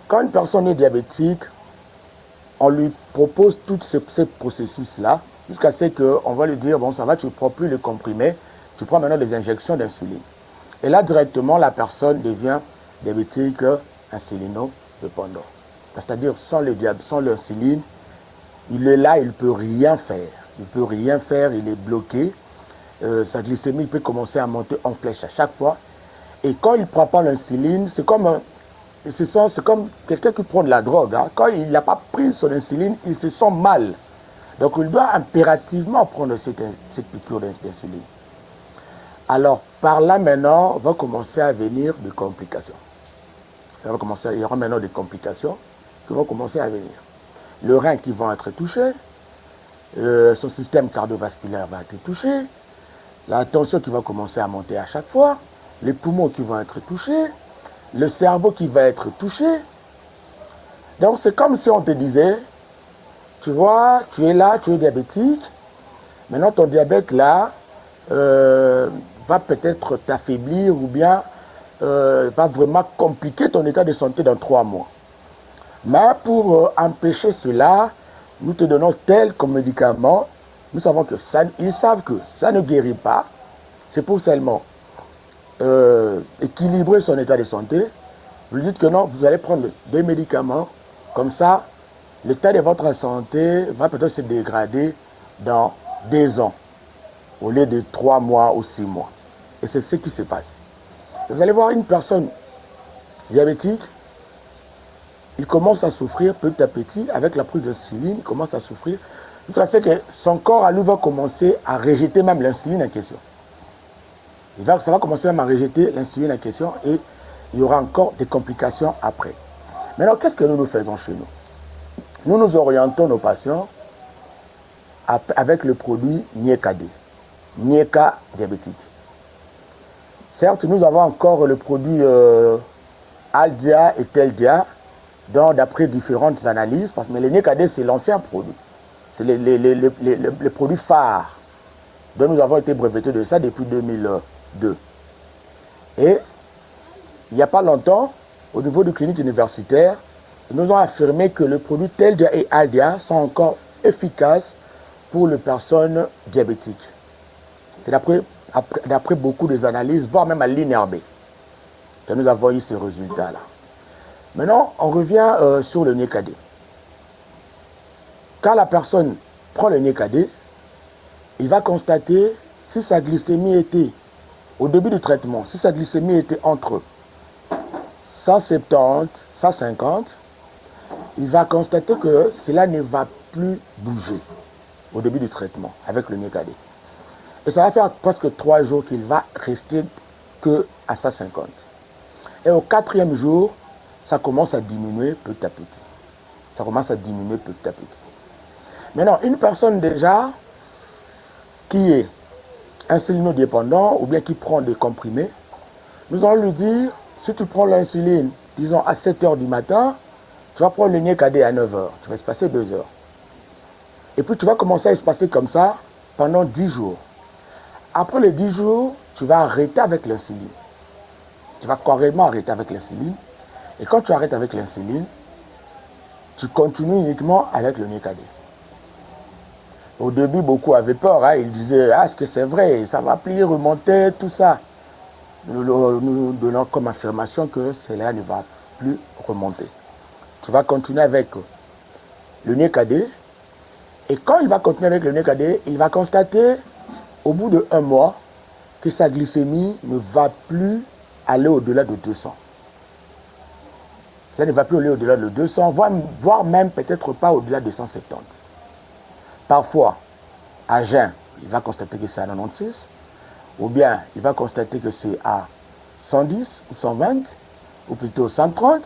quand une personne est diabétique, on lui propose tous ces processus-là, jusqu'à ce qu'on va lui dire, bon, ça va, tu ne prends plus le comprimé, tu prends maintenant des injections d'insuline. Et là, directement, la personne devient diabétique insulino-dépendant. C'est-à-dire, sans l'insuline, il est là, il ne peut rien faire. Il ne peut rien faire, il est bloqué. Sa glycémie peut commencer à monter en flèche à chaque fois. Et quand il ne prend pas l'insuline, c'est comme quelqu'un qui prend de la drogue. Hein. Quand il n'a pas pris son insuline, il se sent mal. Donc il doit impérativement prendre cette piqûre d'insuline. Alors par là maintenant, va commencer à venir des complications. Il y aura maintenant des complications qui vont commencer à venir. Le rein qui va être touché, son système cardiovasculaire va être touché, la tension qui va commencer à monter à chaque fois, les poumons qui vont être touchés, le cerveau qui va être touché. Donc c'est comme si on te disait, tu vois, tu es là, tu es diabétique, maintenant ton diabète là va peut-être t'affaiblir ou bien va vraiment compliquer ton état de santé dans 3 mois. Mais pour empêcher cela, nous te donnons tel comme médicament. Nous savons que ils savent que ça ne guérit pas. C'est pour seulement équilibrer son état de santé. Vous lui dites que non, vous allez prendre des médicaments. Comme ça, l'état de votre santé va peut-être se dégrader dans 2 ans, au lieu de 3 mois ou 6 mois. Et c'est ce qui se passe. Vous allez voir une personne diabétique, il commence à souffrir petit à petit, avec la prise d'insuline, il commence à souffrir. Ça fait que son corps à lui va commencer à rejeter même l'insuline en question. Ça va commencer même à rejeter l'insuline en question et il y aura encore des complications après. Maintenant, qu'est-ce que nous faisons chez nous? Nous orientons nos patients avec le produit Nieka-D, Nieka diabétique. Certes, nous avons encore le produit Aldia et Teldia, d'après différentes analyses, mais le Nieka-D, c'est l'ancien produit. C'est les produits phares dont nous avons été brevetés de ça depuis 2002. Et il n'y a pas longtemps, au niveau de cliniques universitaires, ils nous ont affirmé que les produits Teldia et Aldia sont encore efficaces pour les personnes diabétiques. C'est d'après beaucoup des analyses, voire même à l'INRB, que nous avons eu ces résultats-là. Maintenant, on revient sur le Nieka-D. Quand la personne prend le Nieka-D, il va constater si sa glycémie était, au début du traitement, si sa glycémie était entre 170, 150, il va constater que cela ne va plus bouger au début du traitement avec le Nieka-D. Et ça va faire presque 3 jours qu'il va rester que à 150. Et au 4e jour, ça commence à diminuer petit à petit. Ça commence à diminuer petit à petit. Maintenant, une personne déjà qui est insulinodépendant ou bien qui prend des comprimés, Nous allons lui dire, si tu prends l'insuline, disons à 7 heures du matin, tu vas prendre le Niékadé à 9 heures. Tu vas espacer 2 heures. Et puis tu vas commencer à espacer comme ça pendant 10 jours. Après les 10 jours, tu vas arrêter avec l'insuline. Tu vas carrément arrêter avec l'insuline. Et quand tu arrêtes avec l'insuline, tu continues uniquement avec le Niékadé. Au début, beaucoup avaient peur. Hein. Ils disaient, ah, est-ce que c'est vrai? Ça va plier, remonter, tout ça. Nous donnons comme affirmation que cela ne va plus remonter. Tu vas continuer avec le Niékadé. Et quand il va continuer avec le Niékadé, il va constater au bout de 1 mois que sa glycémie ne va plus aller au-delà de 200. Ça ne va plus aller au-delà de 200, voire même peut-être pas au-delà de 170. Parfois, à jeun, il va constater que c'est à 96, ou bien il va constater que c'est à 110 ou 120, ou plutôt 130.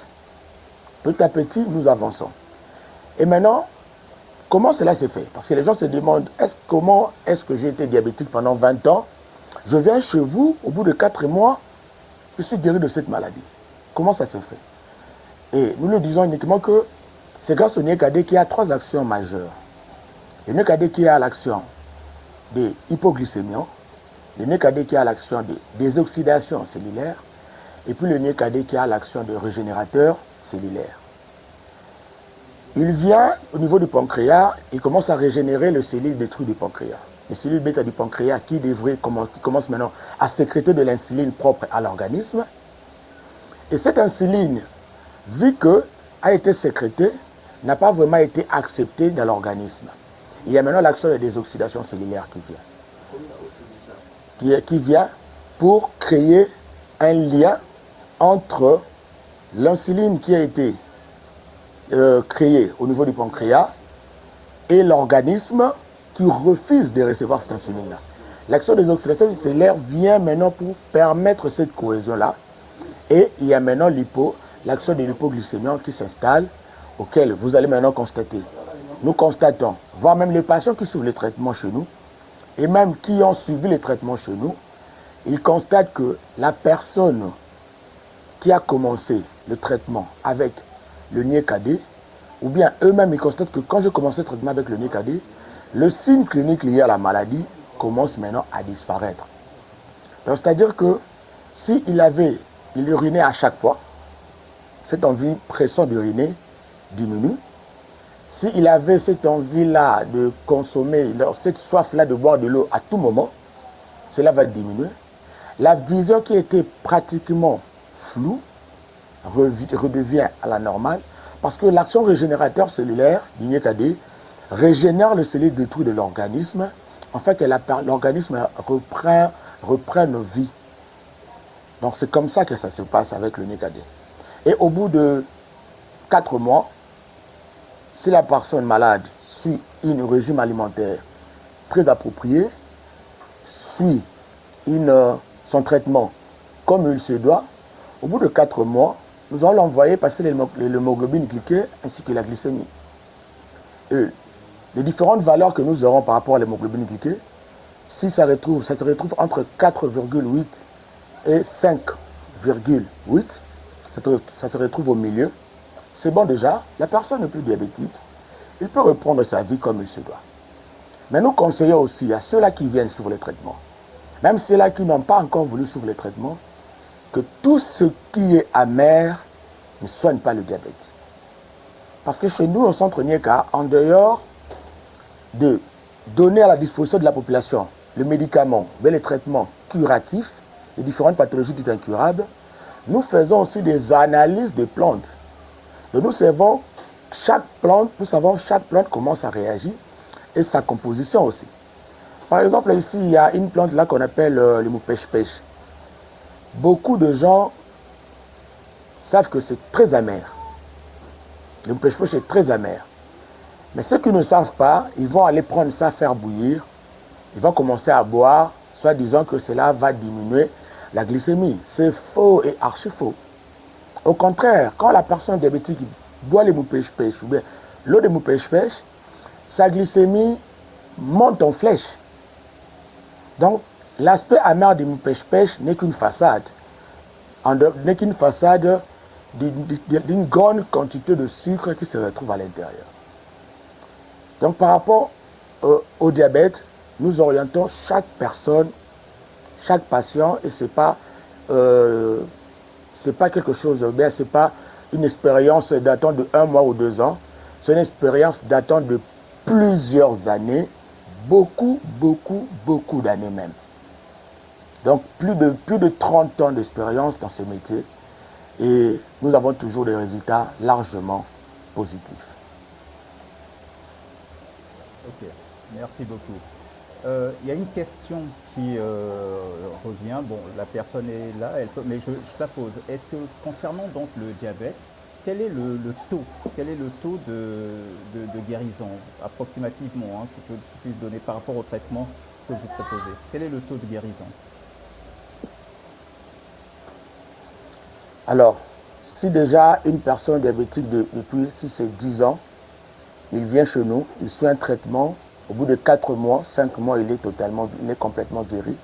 Petit à petit, nous avançons. Et maintenant, comment cela se fait? Parce que les gens se demandent, comment est-ce que j'ai été diabétique pendant 20 ans? Je viens chez vous, au bout de 4 mois, je suis guéri de cette maladie. Comment ça se fait? Et nous le disons uniquement que c'est grâce au Niékadé qui a 3 actions majeures. Le Niékadé qui a l'action de hypoglycémie, le Niékadé qui a l'action de désoxydation cellulaire, et puis le Niékadé qui a l'action de régénérateur cellulaire. Il vient au niveau du pancréas, il commence à régénérer les cellules détruites du pancréas. Les cellules bêta du pancréas qui commencent maintenant à sécréter de l'insuline propre à l'organisme. Et cette insuline, vu qu'elle a été sécrétée, n'a pas vraiment été acceptée dans l'organisme. Il y a maintenant l'action de désoxydation cellulaire qui vient pour créer un lien entre l'insuline qui a été créée au niveau du pancréas et l'organisme qui refuse de recevoir cette insuline-là. L'action de désoxydation cellulaire vient maintenant pour permettre cette cohésion-là. Et il y a maintenant l'action de l'hypoglycémie qui s'installe, auquel vous allez maintenant constater. Nous constatons, voire même les patients qui suivent les traitements chez nous, et même qui ont suivi les traitements chez nous, ils constatent que la personne qui a commencé le traitement avec le Niékadé, ou bien eux-mêmes, ils constatent que quand j'ai commencé le traitement avec le Niékadé, le signe clinique lié à la maladie commence maintenant à disparaître. C'est-à-dire que s'il urinait à chaque fois, cette envie pressante d'uriner diminue. S'il avait cette envie-là de consommer, cette soif-là de boire de l'eau à tout moment, cela va diminuer. La vision qui était pratiquement floue redevient à la normale parce que l'action régénérateur cellulaire du Niékadé régénère les cellules détruites de l'organisme afin que l'organisme reprenne vie. Donc c'est comme ça que ça se passe avec le Niékadé. Et au bout de 4 mois, si la personne malade suit un régime alimentaire très approprié, suit son traitement comme il se doit, au bout de 4 mois, nous allons l'envoyer passer l'hémoglobine glyquée ainsi que la glycémie. Et les différentes valeurs que nous aurons par rapport à l'hémoglobine glyquée, si ça se retrouve entre 4,8 et 5,8, ça se retrouve au milieu, c'est bon déjà, la personne n'est plus diabétique, il peut reprendre sa vie comme il se doit. Mais nous conseillons aussi à ceux-là qui viennent suivre les traitements, même ceux-là qui n'ont pas encore voulu suivre les traitements, que tout ce qui est amer ne soigne pas le diabète. Parce que chez nous, au centre Niéka, en dehors de donner à la disposition de la population le médicament, les traitements curatifs, les différentes pathologies dites incurables, nous faisons aussi des analyses de plantes. Donc nous savons chaque plante comment ça réagit et sa composition aussi. Par exemple, ici, il y a une plante là qu'on appelle le moupèche-pêche. Beaucoup de gens savent que c'est très amer. Le moupèche-pêche est très amer. Mais ceux qui ne savent pas, ils vont aller prendre ça, faire bouillir. Ils vont commencer à boire, soit disant que cela va diminuer la glycémie. C'est faux et archi faux. Au contraire, quand la personne diabétique boit les moupèche-pêche ou bien l'eau de moupèche-pêche, sa glycémie monte en flèche. Donc, l'aspect amer du moupèche-pêche n'est qu'une façade. n'est qu'une façade d'une grande quantité de sucre qui se retrouve à l'intérieur. Donc par rapport au diabète, nous orientons chaque personne, chaque patient, et c'est pas quelque chose, bien c'est pas une expérience datant de 1 mois ou 2 ans, c'est une expérience datant de plusieurs années, beaucoup d'années même. Donc plus de 30 ans d'expérience dans ce métier, et nous avons toujours des résultats largement positifs. Ok, merci beaucoup. Il y a une question qui revient. Bon, la personne est là, mais je la pose. Est-ce que concernant donc le diabète, quel est le taux? Quel est le taux de guérison approximativement, hein, tu peux donner par rapport au traitement que vous proposez? Quel est le taux de guérison? Alors, si déjà une personne diabétique depuis, si c'est 10 ans, il vient chez nous, il suit un traitement, au bout de 4 mois, 5 mois, il est complètement guéri.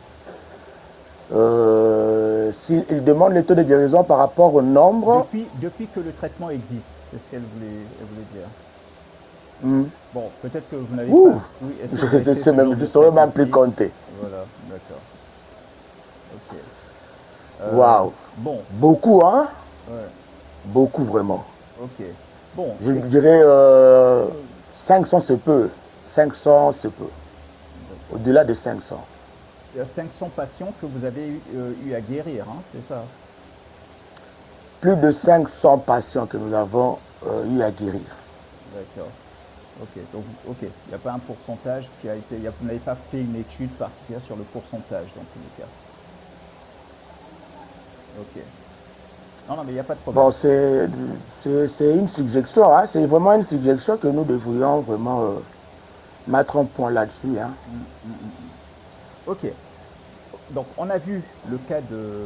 S'il demande le taux de guérison par rapport au nombre... Depuis que le traitement existe, c'est ce qu'elle voulait dire. Bon, peut-être que vous n'avez pas... Oui, je saurais même plus compter. Voilà, d'accord. Ok. Waouh. Bon. Beaucoup, hein? Ouais. Beaucoup, vraiment. Ok. Bon. Je dirais 500, c'est peu. 500, c'est peu. Au-delà de 500. Il y a 500 patients que vous avez eu à guérir, hein, c'est ça? Plus de 500 patients que nous avons eu à guérir. D'accord. Ok, donc il n'y a pas un pourcentage qui a été... Vous n'avez pas fait une étude particulière sur le pourcentage dans tous les cas. Ok. Non, mais il n'y a pas de problème. Bon, c'est une suggestion, hein, c'est vraiment une suggestion que nous devrions vraiment mettre un point là-dessus. Hein. Ok. Donc, on a vu le cas de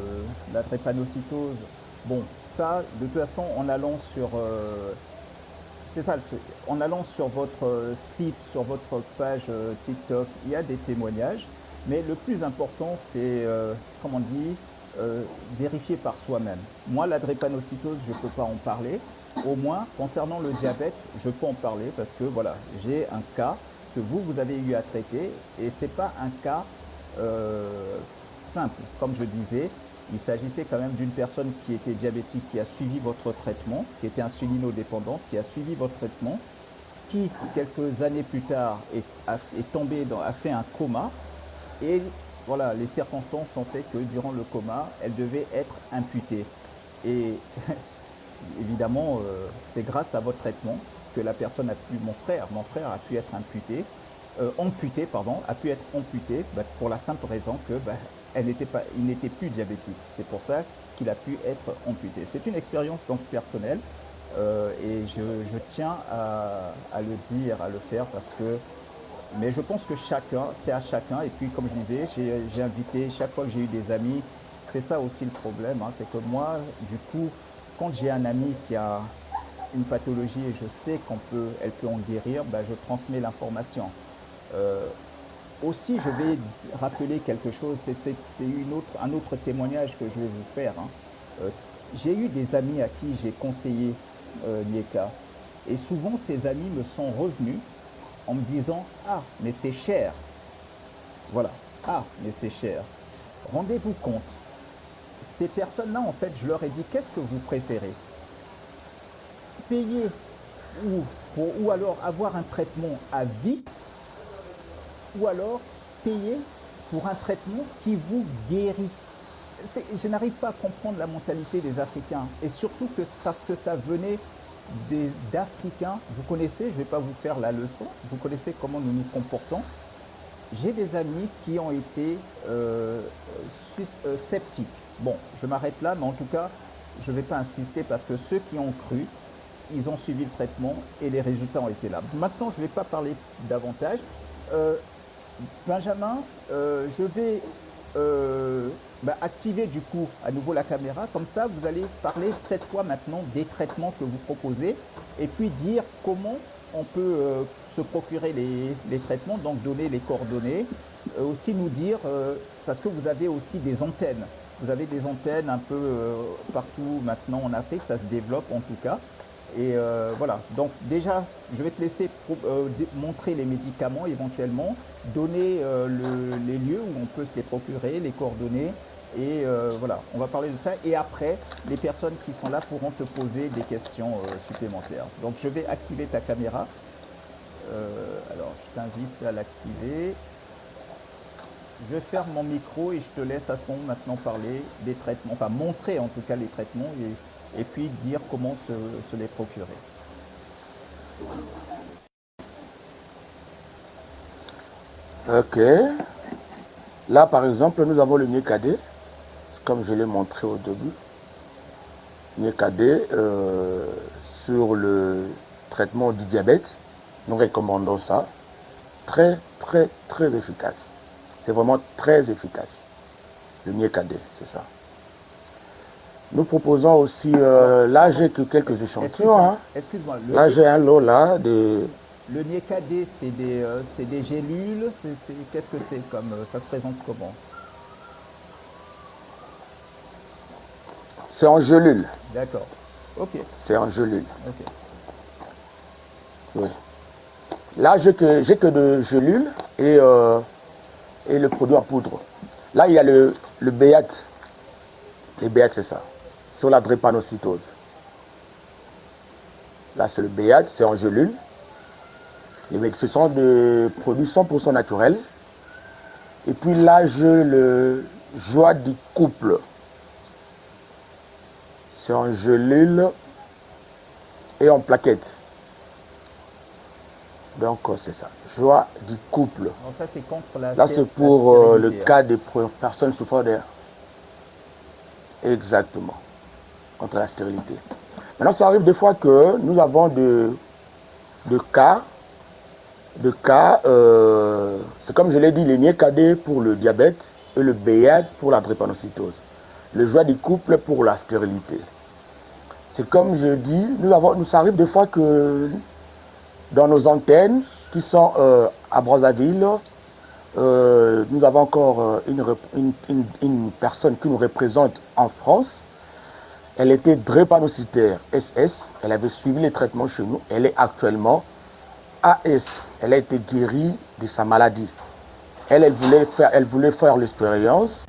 la drépanocytose. Bon, ça, de toute façon, en allant sur... c'est ça le truc. En allant sur votre site, sur votre page TikTok, il y a des témoignages. Mais le plus important, c'est, comme on dit, vérifier par soi-même. Moi, la drépanocytose, je ne peux pas en parler. Au moins, concernant le diabète, je peux en parler parce que voilà, j'ai un cas que vous avez eu à traiter et ce n'est pas un cas simple. Comme je disais, il s'agissait quand même d'une personne qui était diabétique, qui a suivi votre traitement, qui était insulinodépendante, qui a suivi votre traitement, qui, quelques années plus tard, est tombée, a fait un coma et voilà, les circonstances ont fait que durant le coma, elle devait être amputée. Et évidemment, c'est grâce à votre traitement que la personne a pu, mon frère a pu être amputé, a pu être amputé pour la simple raison que il n'était plus diabétique. C'est pour ça qu'il a pu être amputé. C'est une expérience donc personnelle et je tiens à le dire, à le faire parce que mais je pense que c'est à chacun. Et puis, comme je disais, j'ai invité, chaque fois que j'ai eu des amis, c'est ça aussi le problème. Hein, c'est que moi, du coup, quand j'ai un ami qui a une pathologie et je sais elle peut en guérir, je transmets l'information. Aussi, je vais rappeler quelque chose, c'est un autre témoignage que je vais vous faire. Hein. J'ai eu des amis à qui j'ai conseillé Nieka. Et souvent, ces amis me sont revenus en me disant « Ah, mais c'est cher !» Voilà. « Ah, mais c'est cher !» Rendez-vous compte, ces personnes-là, en fait, je leur ai dit « Qu'est-ce que vous préférez ? Payer ou alors avoir un traitement à vie ou alors payer pour un traitement qui vous guérit ?» Je n'arrive pas à comprendre la mentalité des Africains et surtout parce que ça venait d'Africains, vous connaissez, je ne vais pas vous faire la leçon, vous connaissez comment nous nous comportons. J'ai des amis qui ont été sceptiques. Bon, je m'arrête là, mais en tout cas, je ne vais pas insister parce que ceux qui ont cru, ils ont suivi le traitement et les résultats ont été là. Maintenant, je ne vais pas parler davantage. Benjamin, je vais activer du coup à nouveau la caméra, comme ça vous allez parler cette fois maintenant des traitements que vous proposez et puis dire comment on peut se procurer les traitements, donc donner les coordonnées, aussi nous dire, parce que vous avez aussi des antennes, Vous avez des antennes un peu partout maintenant en Afrique, ça se développe en tout cas. Et voilà, donc déjà, je vais te laisser montrer les médicaments éventuellement, donner les lieux où on peut se les procurer, les coordonnées. Et voilà, on va parler de ça. Et après, les personnes qui sont là pourront te poser des questions supplémentaires. Donc je vais activer ta caméra. Alors, je t'invite à l'activer. Je ferme mon micro et je te laisse à ce moment maintenant parler des traitements, enfin montrer en tout cas les traitements et puis dire comment se les procurer. Ok. Là, par exemple, nous avons le Niekade, comme je l'ai montré au début. Niekade sur le traitement du diabète. Nous recommandons ça. Très, très, très efficace. C'est vraiment très efficace. Le Niekade, c'est ça. Nous proposons aussi, là j'ai que quelques échantillons. Excuse-moi. Là j'ai un lot là de... Le Niekade, c'est des gélules, qu'est-ce que c'est comme, ça se présente comment? C'est en gelule. D'accord, ok. C'est en gelule. Ok. Oui. Là j'ai que de gelule et le produit en poudre. Là il y a le Béat. Le Béat c'est ça. Sur la drépanocytose. Là c'est le Béat, c'est en gelule. Ce sont des produits 100% naturels. Et puis là, j'ai le joie du couple. C'est en gelule et en plaquette. Donc, c'est ça. Joie du couple. Donc ça, c'est contre la là, c'est pour le cas des personnes souffrant d'air. Exactement. Contre la stérilité. Maintenant, ça arrive des fois que nous avons de cas. C'est comme je l'ai dit, le Niekade pour le diabète et le Béat pour la drépanocytose. Le joie du couple pour la stérilité. C'est comme je dis, ça arrive des fois que dans nos antennes qui sont à Brazzaville, nous avons encore une personne qui nous représente en France. Elle était drépanocytaire SS, elle avait suivi les traitements chez nous, elle est actuellement AS. Elle a été guérie de sa maladie. Elle voulait faire l'expérience.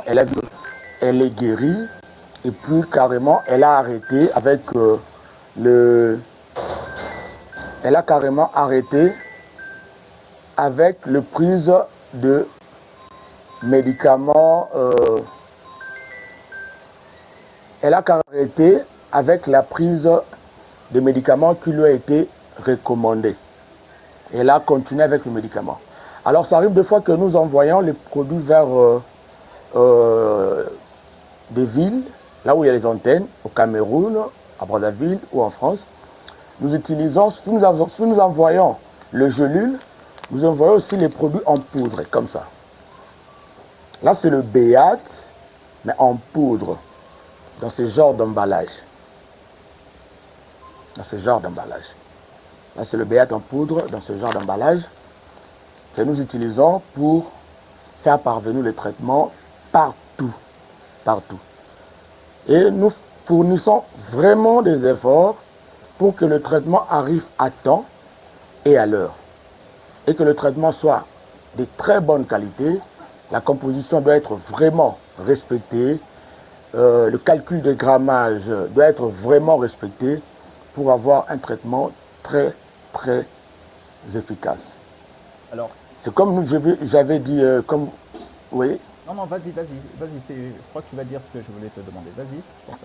Elle est guérie et puis carrément elle a arrêté avec Elle a carrément arrêté avec le prise de médicaments. Elle a arrêté avec la prise de médicaments qui lui a été recommandé. Elle a continué avec le médicament. Alors ça arrive des fois que nous envoyons les produits vers des villes, là où il y a les antennes, au Cameroun, à Brazzaville ou en France. Nous utilisons, si nous envoyons le gelule, nous envoyons aussi les produits en poudre, comme ça. Là c'est le Béat, mais en poudre, dans ce genre d'emballage. Dans ce genre d'emballage. Là, c'est le Béat en poudre dans ce genre d'emballage que nous utilisons pour faire parvenir le traitement partout. Partout. Et nous fournissons vraiment des efforts pour que le traitement arrive à temps et à l'heure. Et que le traitement soit de très bonne qualité. La composition doit être vraiment respectée. Le calcul de grammage doit être vraiment respecté pour avoir un traitement très, très efficace. Alors, c'est comme j'avais dit, comme, oui. Non, vas-y, je crois que tu vas dire ce que je voulais te demander, vas-y.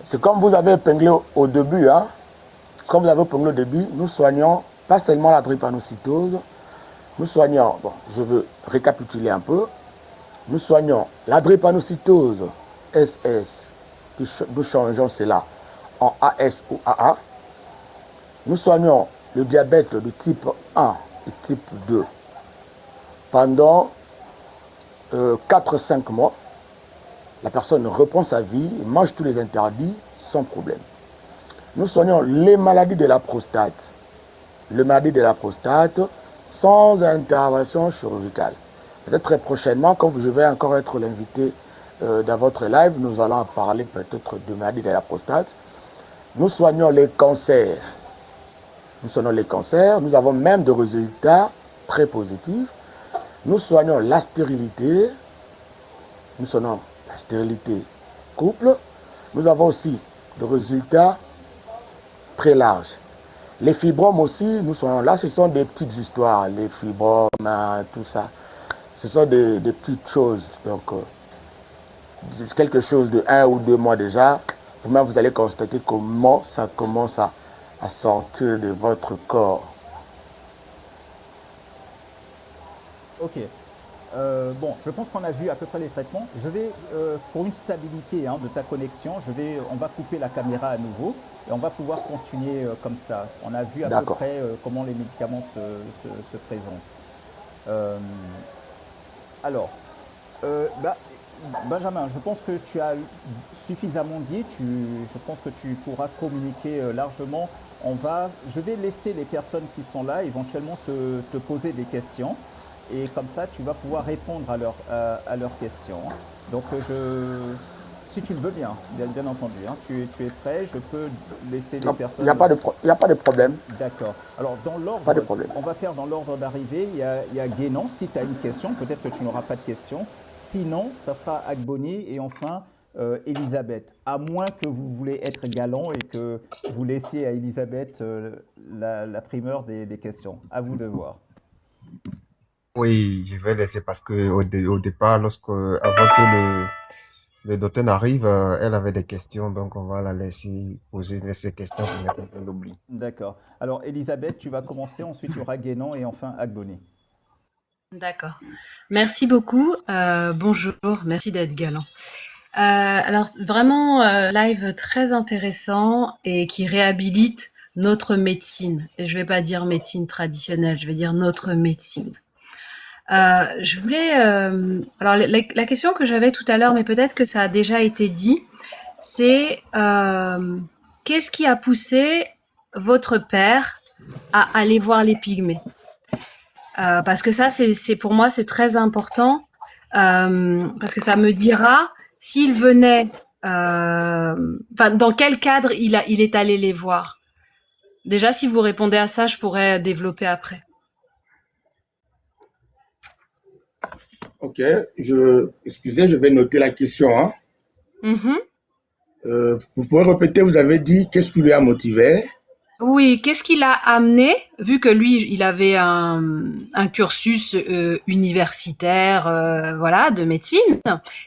C'est comme vous avez épinglé au début, hein. Comme vous avez épinglé au début, nous soignons pas seulement la drépanocytose, nous soignons, bon, je veux récapituler un peu, nous soignons la drépanocytose SS, nous changeons cela en AS ou AA. Nous soignons le diabète de type 1 et type 2 pendant 4-5 mois. La personne reprend sa vie, mange tous les interdits sans problème. Nous soignons les maladies de la prostate. Les maladies de la prostate sans intervention chirurgicale. Peut-être très prochainement, quand je vais encore être l'invité dans votre live, nous allons parler peut-être de maladie de la prostate. Nous soignons les cancers. Nous soignons les cancers. Nous avons même des résultats très positifs. Nous soignons la stérilité. Nous soignons la stérilité couple. Nous avons aussi des résultats très larges. Les fibromes aussi, nous soignons là, ce sont des petites histoires. Les fibromes, tout ça. Ce sont des petites choses. Donc, quelque chose de 1 ou 2 mois déjà, vous-même vous allez constater comment ça commence à sortir de votre corps. Ok. Bon, je pense qu'on a vu à peu près les traitements. Je vais, pour une stabilité de ta connexion, on va couper la caméra à nouveau et on va pouvoir continuer comme ça. On a vu à peu près comment les médicaments se présentent. Alors, Benjamin, je pense que tu as suffisamment dit. Je pense que tu pourras communiquer largement. Je vais laisser les personnes qui sont là éventuellement te poser des questions. Et comme ça, tu vas pouvoir répondre à leurs questions. Donc, si tu le veux bien, bien entendu, tu es prêt, je peux laisser les personnes... Il n'y a pas de problème. D'accord. Alors, dans l'ordre, pas de problème. On va faire dans l'ordre d'arrivée. Il y a Guénon, si tu as une question, peut-être que tu n'auras pas de question. Sinon, ça sera Agboni et enfin Elisabeth. À moins que vous voulez être galant et que vous laissiez à Elisabeth la primeur des questions. À vous de voir. Oui, je vais laisser parce que au départ, avant que le docteur n'arrive, elle avait des questions, donc on va la laisser poser ses questions pour ne pas l'oublier. D'accord. Alors, Elisabeth, tu vas commencer, ensuite il y aura Guénon et enfin Agboni. D'accord. Merci beaucoup. Bonjour, merci d'être galant. Alors, vraiment, live très intéressant et qui réhabilite notre médecine. Et je vais pas dire médecine traditionnelle, je vais dire notre médecine. Je voulais... alors, la question que j'avais tout à l'heure, mais peut-être que ça a déjà été dit, c'est qu'est-ce qui a poussé votre père à aller voir les pygmées? Parce que ça, c'est pour moi, c'est très important, parce que ça me dira s'il venait... dans quel cadre il est allé les voir. Déjà, si vous répondez à ça, je pourrais développer après. Ok, excusez, je vais noter la question. Vous pouvez répéter, vous avez dit qu'est-ce qui lui a motivé? Oui, qu'est-ce qui l'a amené, vu que lui, il avait un cursus universitaire, voilà, de médecine,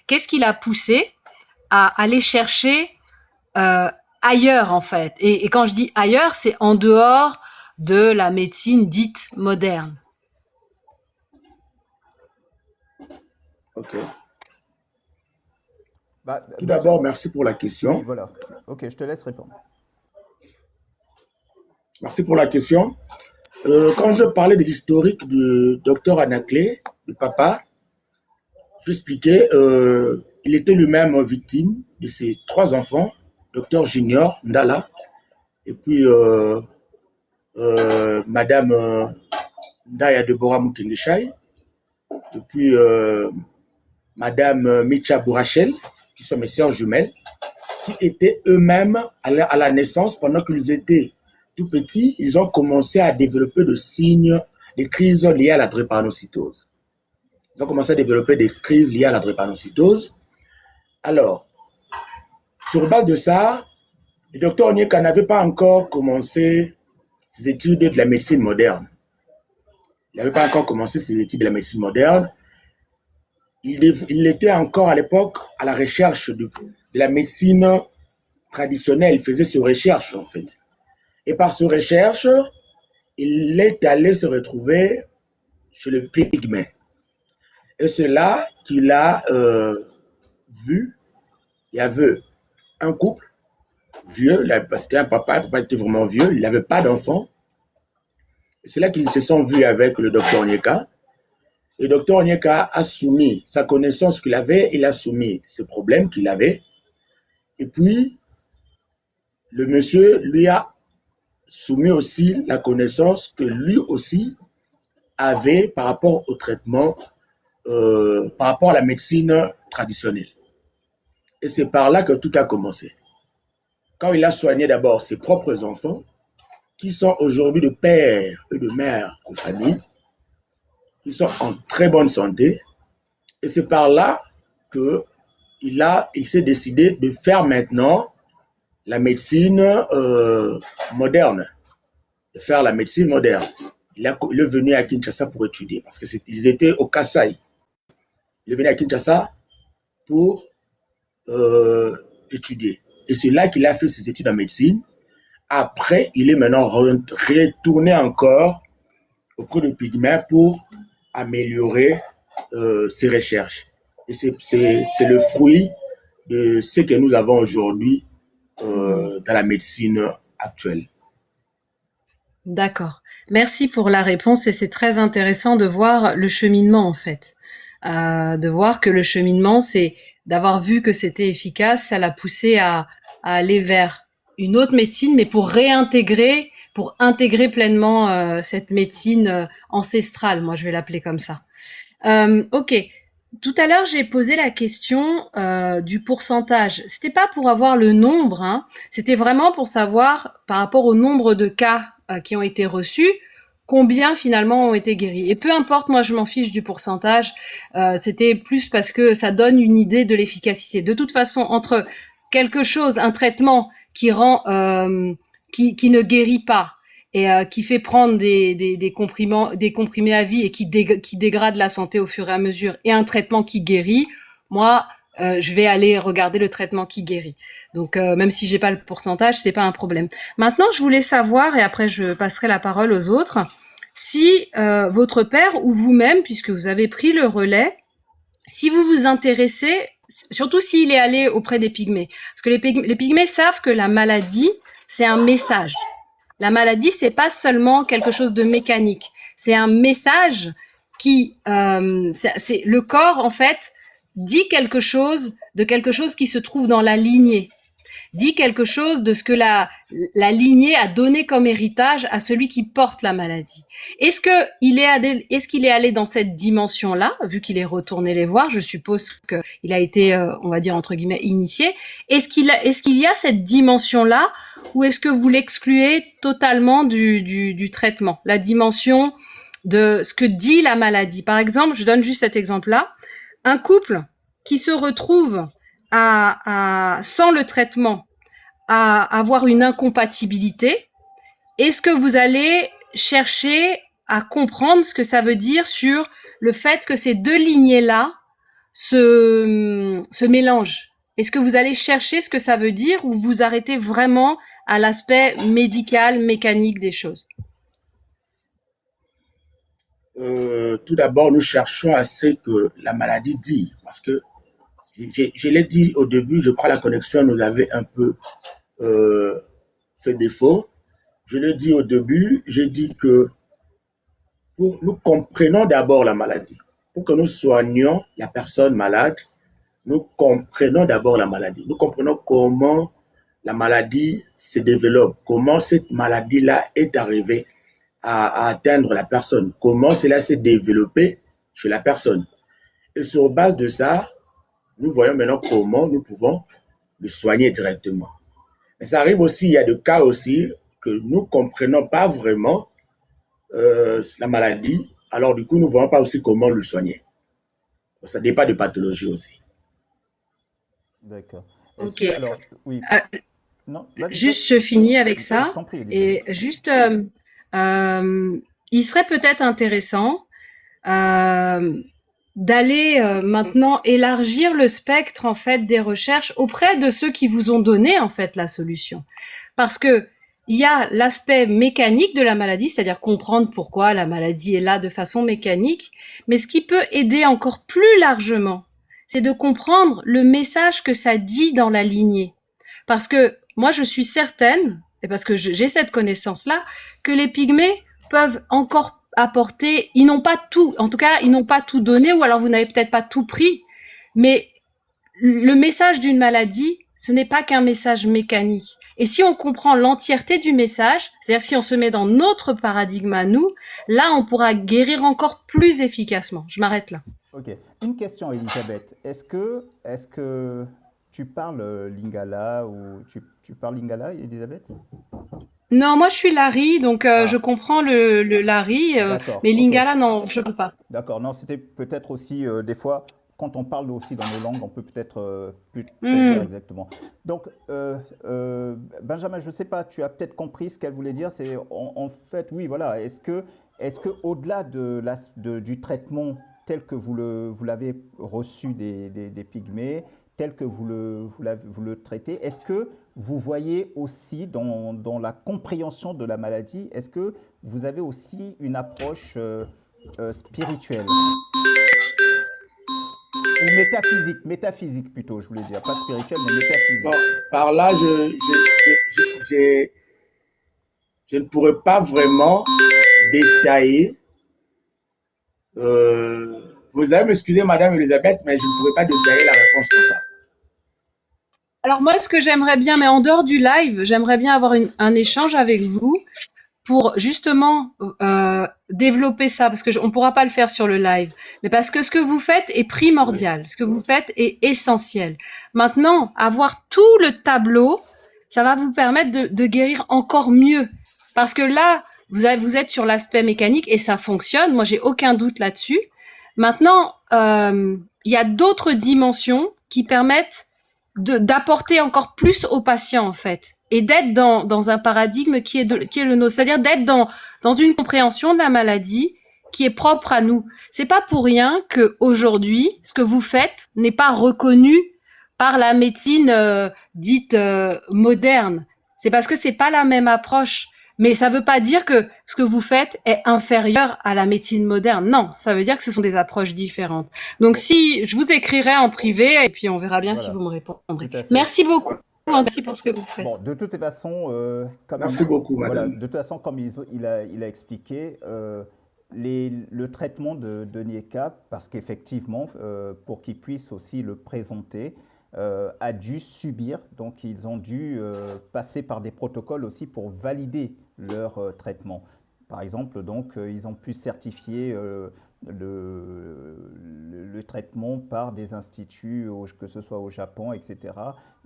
qu'est-ce qui l'a poussé à aller chercher ailleurs, en fait? Et quand je dis ailleurs, c'est en dehors de la médecine dite moderne. Ok. Tout d'abord, merci pour la question. Oui, voilà. Ok, je te laisse répondre. Merci pour la question. Quand je parlais de l'historique du docteur Anaclé, du papa, j'expliquais, il était lui-même victime de ses 3 enfants, docteur Junior Ndala, et puis Madame Ndaya Deborah Mukengeshai, et puis Madame Micha Bourachel, qui sont mes sœurs jumelles, qui étaient eux-mêmes à la naissance, pendant qu'ils étaient tout petits, ils ont commencé à développer des signes, des crises liées à la drépanocytose. Ils ont commencé à développer des crises liées à la drépanocytose. Alors, sur base de ça, le docteur Onyeka n'avait pas encore commencé ses études de la médecine moderne. Il n'avait pas encore commencé ses études de la médecine moderne. Il était encore à l'époque à la recherche de la médecine traditionnelle. Il faisait ses recherches, en fait. Et par ses recherches, il est allé se retrouver chez le pygmée. Et c'est là qu'il a vu, il y avait un couple vieux, c'était un papa, le papa était vraiment vieux, il n'avait pas d'enfant. C'est là qu'ils se sont vus avec le docteur Onyeka. Le docteur Onyeka a soumis sa connaissance qu'il avait, il a soumis ses problèmes qu'il avait. Et puis, le monsieur lui a soumis aussi la connaissance que lui aussi avait par rapport au traitement, par rapport à la médecine traditionnelle. Et c'est par là que tout a commencé. Quand il a soigné d'abord ses propres enfants, qui sont aujourd'hui de pères et de mères de famille, qui sont en très bonne santé. Et c'est par là qu'il s'est décidé de faire maintenant la médecine moderne. De faire la médecine moderne. Il est venu à Kinshasa pour étudier, parce qu'ils étaient au Kasaï. Il est venu à Kinshasa pour étudier. Et c'est là qu'il a fait ses études en médecine. Après, il est maintenant retourné encore auprès de Pygmée pour améliorer ses recherches. Et c'est le fruit de ce que nous avons aujourd'hui dans la médecine actuelle. D'accord. Merci pour la réponse et c'est très intéressant de voir le cheminement en fait. De voir que le cheminement, c'est d'avoir vu que c'était efficace, ça l'a poussé à aller vers une autre médecine, mais pour intégrer pleinement cette médecine ancestrale, moi je vais l'appeler comme ça. Ok. Tout à l'heure, j'ai posé la question du pourcentage. C'était pas pour avoir le nombre, hein. C'était vraiment pour savoir, par rapport au nombre de cas qui ont été reçus, combien finalement ont été guéris. Et peu importe, moi je m'en fiche du pourcentage. C'était plus parce que ça donne une idée de l'efficacité. De toute façon, entre quelque chose, un traitement qui rend, qui ne guérit pas et qui fait prendre des comprimés à vie et qui dégrade la santé au fur et à mesure, et un traitement qui guérit, moi, je vais aller regarder le traitement qui guérit. Donc, même si j'ai pas le pourcentage, c'est pas un problème. Maintenant, je voulais savoir, et après je passerai la parole aux autres, si votre père ou vous-même, puisque vous avez pris le relais, si vous vous intéressez, surtout s'il est allé auprès des pygmées, parce que les pygmées savent que la maladie, c'est un message. La maladie, c'est pas seulement quelque chose de mécanique, c'est un message qui, c'est le corps en fait dit quelque chose de quelque chose qui se trouve dans la lignée, dit quelque chose de ce que la lignée a donné comme héritage à celui qui porte la maladie. Est-ce qu'il est allé dans cette dimension-là, vu qu'il est retourné les voir? Je suppose qu'il a été, on va dire entre guillemets, initié. Est-ce qu'il y a cette dimension-là, ou est-ce que vous l'excluez totalement du traitement? La dimension de ce que dit la maladie. Par exemple, je donne juste cet exemple-là. Un couple qui se retrouve sans le traitement, à avoir une incompatibilité, est-ce que vous allez chercher à comprendre ce que ça veut dire sur le fait que ces deux lignées-là se mélangent? Est-ce que vous allez chercher ce que ça veut dire, ou vous arrêtez vraiment à l'aspect médical, mécanique des choses? Tout d'abord, nous cherchons à ce que la maladie dit, parce que je l'ai dit au début, je crois que la connexion nous avait un peu fait défaut. Je l'ai dit au début, j'ai dit que nous comprenons d'abord la maladie. Pour que nous soignions la personne malade, nous comprenons d'abord la maladie. Nous comprenons comment la maladie se développe, comment cette maladie-là est arrivée à atteindre la personne, comment cela s'est développé chez la personne. Et sur base de ça, nous voyons maintenant comment nous pouvons le soigner directement. Mais ça arrive aussi, il y a des cas aussi que nous ne comprenons pas vraiment la maladie, alors du coup, nous ne voyons pas aussi comment le soigner. Donc, ça dépend de pathologie aussi. D'accord. Ok. Alors, oui. Non, juste, je finis avec ça. Et juste, il serait peut-être intéressant d'aller maintenant élargir le spectre en fait des recherches auprès de ceux qui vous ont donné en fait la solution, parce que il y a l'aspect mécanique de la maladie, c'est-à-dire comprendre pourquoi la maladie est là de façon mécanique, mais ce qui peut aider encore plus largement, c'est de comprendre le message que ça dit dans la lignée, parce que moi je suis certaine, et parce que j'ai cette connaissance-là, que les pygmées peuvent encore apporter, ils n'ont pas tout, en tout cas, ils n'ont pas tout donné, ou alors vous n'avez peut-être pas tout pris, mais le message d'une maladie, ce n'est pas qu'un message mécanique. Et si on comprend l'entièreté du message, c'est-à-dire si on se met dans notre paradigme à nous, là, on pourra guérir encore plus efficacement. Je m'arrête là. Ok. Une question, Elisabeth. Est-ce que tu parles lingala ou tu parles lingala, Elisabeth? Non, moi je suis Lari, donc je Ah, comprends le Lari, d'accord, mais ok. Lingala, non, je ne parle pas. D'accord, non, c'était peut-être aussi des fois, quand on parle aussi dans nos langues, on peut peut-être plus pas dire Hmm. exactement. Donc, Benjamin, je ne sais pas, tu as peut-être compris ce qu'elle voulait dire. C'est en fait, oui, voilà. Est-ce que au-delà du traitement tel que vous l'avez reçu des pygmées, tel que vous le traitez, est-ce que vous voyez aussi dans la compréhension de la maladie, est-ce que vous avez aussi une approche spirituelle ou métaphysique, métaphysique plutôt, je voulais dire, pas spirituelle, mais Bon, métaphysique. par là, je ne pourrais pas vraiment détailler. euh, Vous allez m'excuser, Madame Elisabeth, mais je ne pourrais pas détailler la réponse comme ça. Alors moi, ce que j'aimerais bien, mais en dehors du live, j'aimerais bien avoir un échange avec vous pour justement développer ça, parce que on pourra pas le faire sur le live, mais parce que ce que vous faites est Oui. primordial, ce que vous faites est essentiel. Maintenant, avoir tout le tableau, ça va vous permettre de guérir encore mieux, parce que là, vous êtes sur l'aspect mécanique et ça fonctionne. Moi, j'ai aucun doute là-dessus. Maintenant, il y a d'autres dimensions qui permettent d'apporter encore plus aux patients en fait et d'être dans un paradigme qui est le nôtre, c'est-à-dire d'être dans une compréhension de la maladie qui est propre à nous. C'est pas pour rien que aujourd'hui ce que vous faites n'est pas reconnu par la médecine dite moderne. C'est parce que c'est pas la même approche. Mais ça veut pas dire que ce que vous faites est inférieur à la médecine moderne. Non, ça veut dire que ce sont des approches différentes. Donc Bon, si je vous écrirai en privé et puis on verra bien si voilà, vous me répondrez. tout à fait. Merci beaucoup, merci pour ce que vous faites. Bon, de toute façon, Merci beaucoup, voilà, Madame. de toute façon, comme il a expliqué, le traitement de Nieka, parce qu'effectivement, pour qu'ils puissent aussi le présenter, a dû subir, donc ils ont dû passer par des protocoles aussi pour valider leur traitement. Par exemple, donc, ils ont pu certifier le traitement par des instituts, que ce soit au Japon, etc.,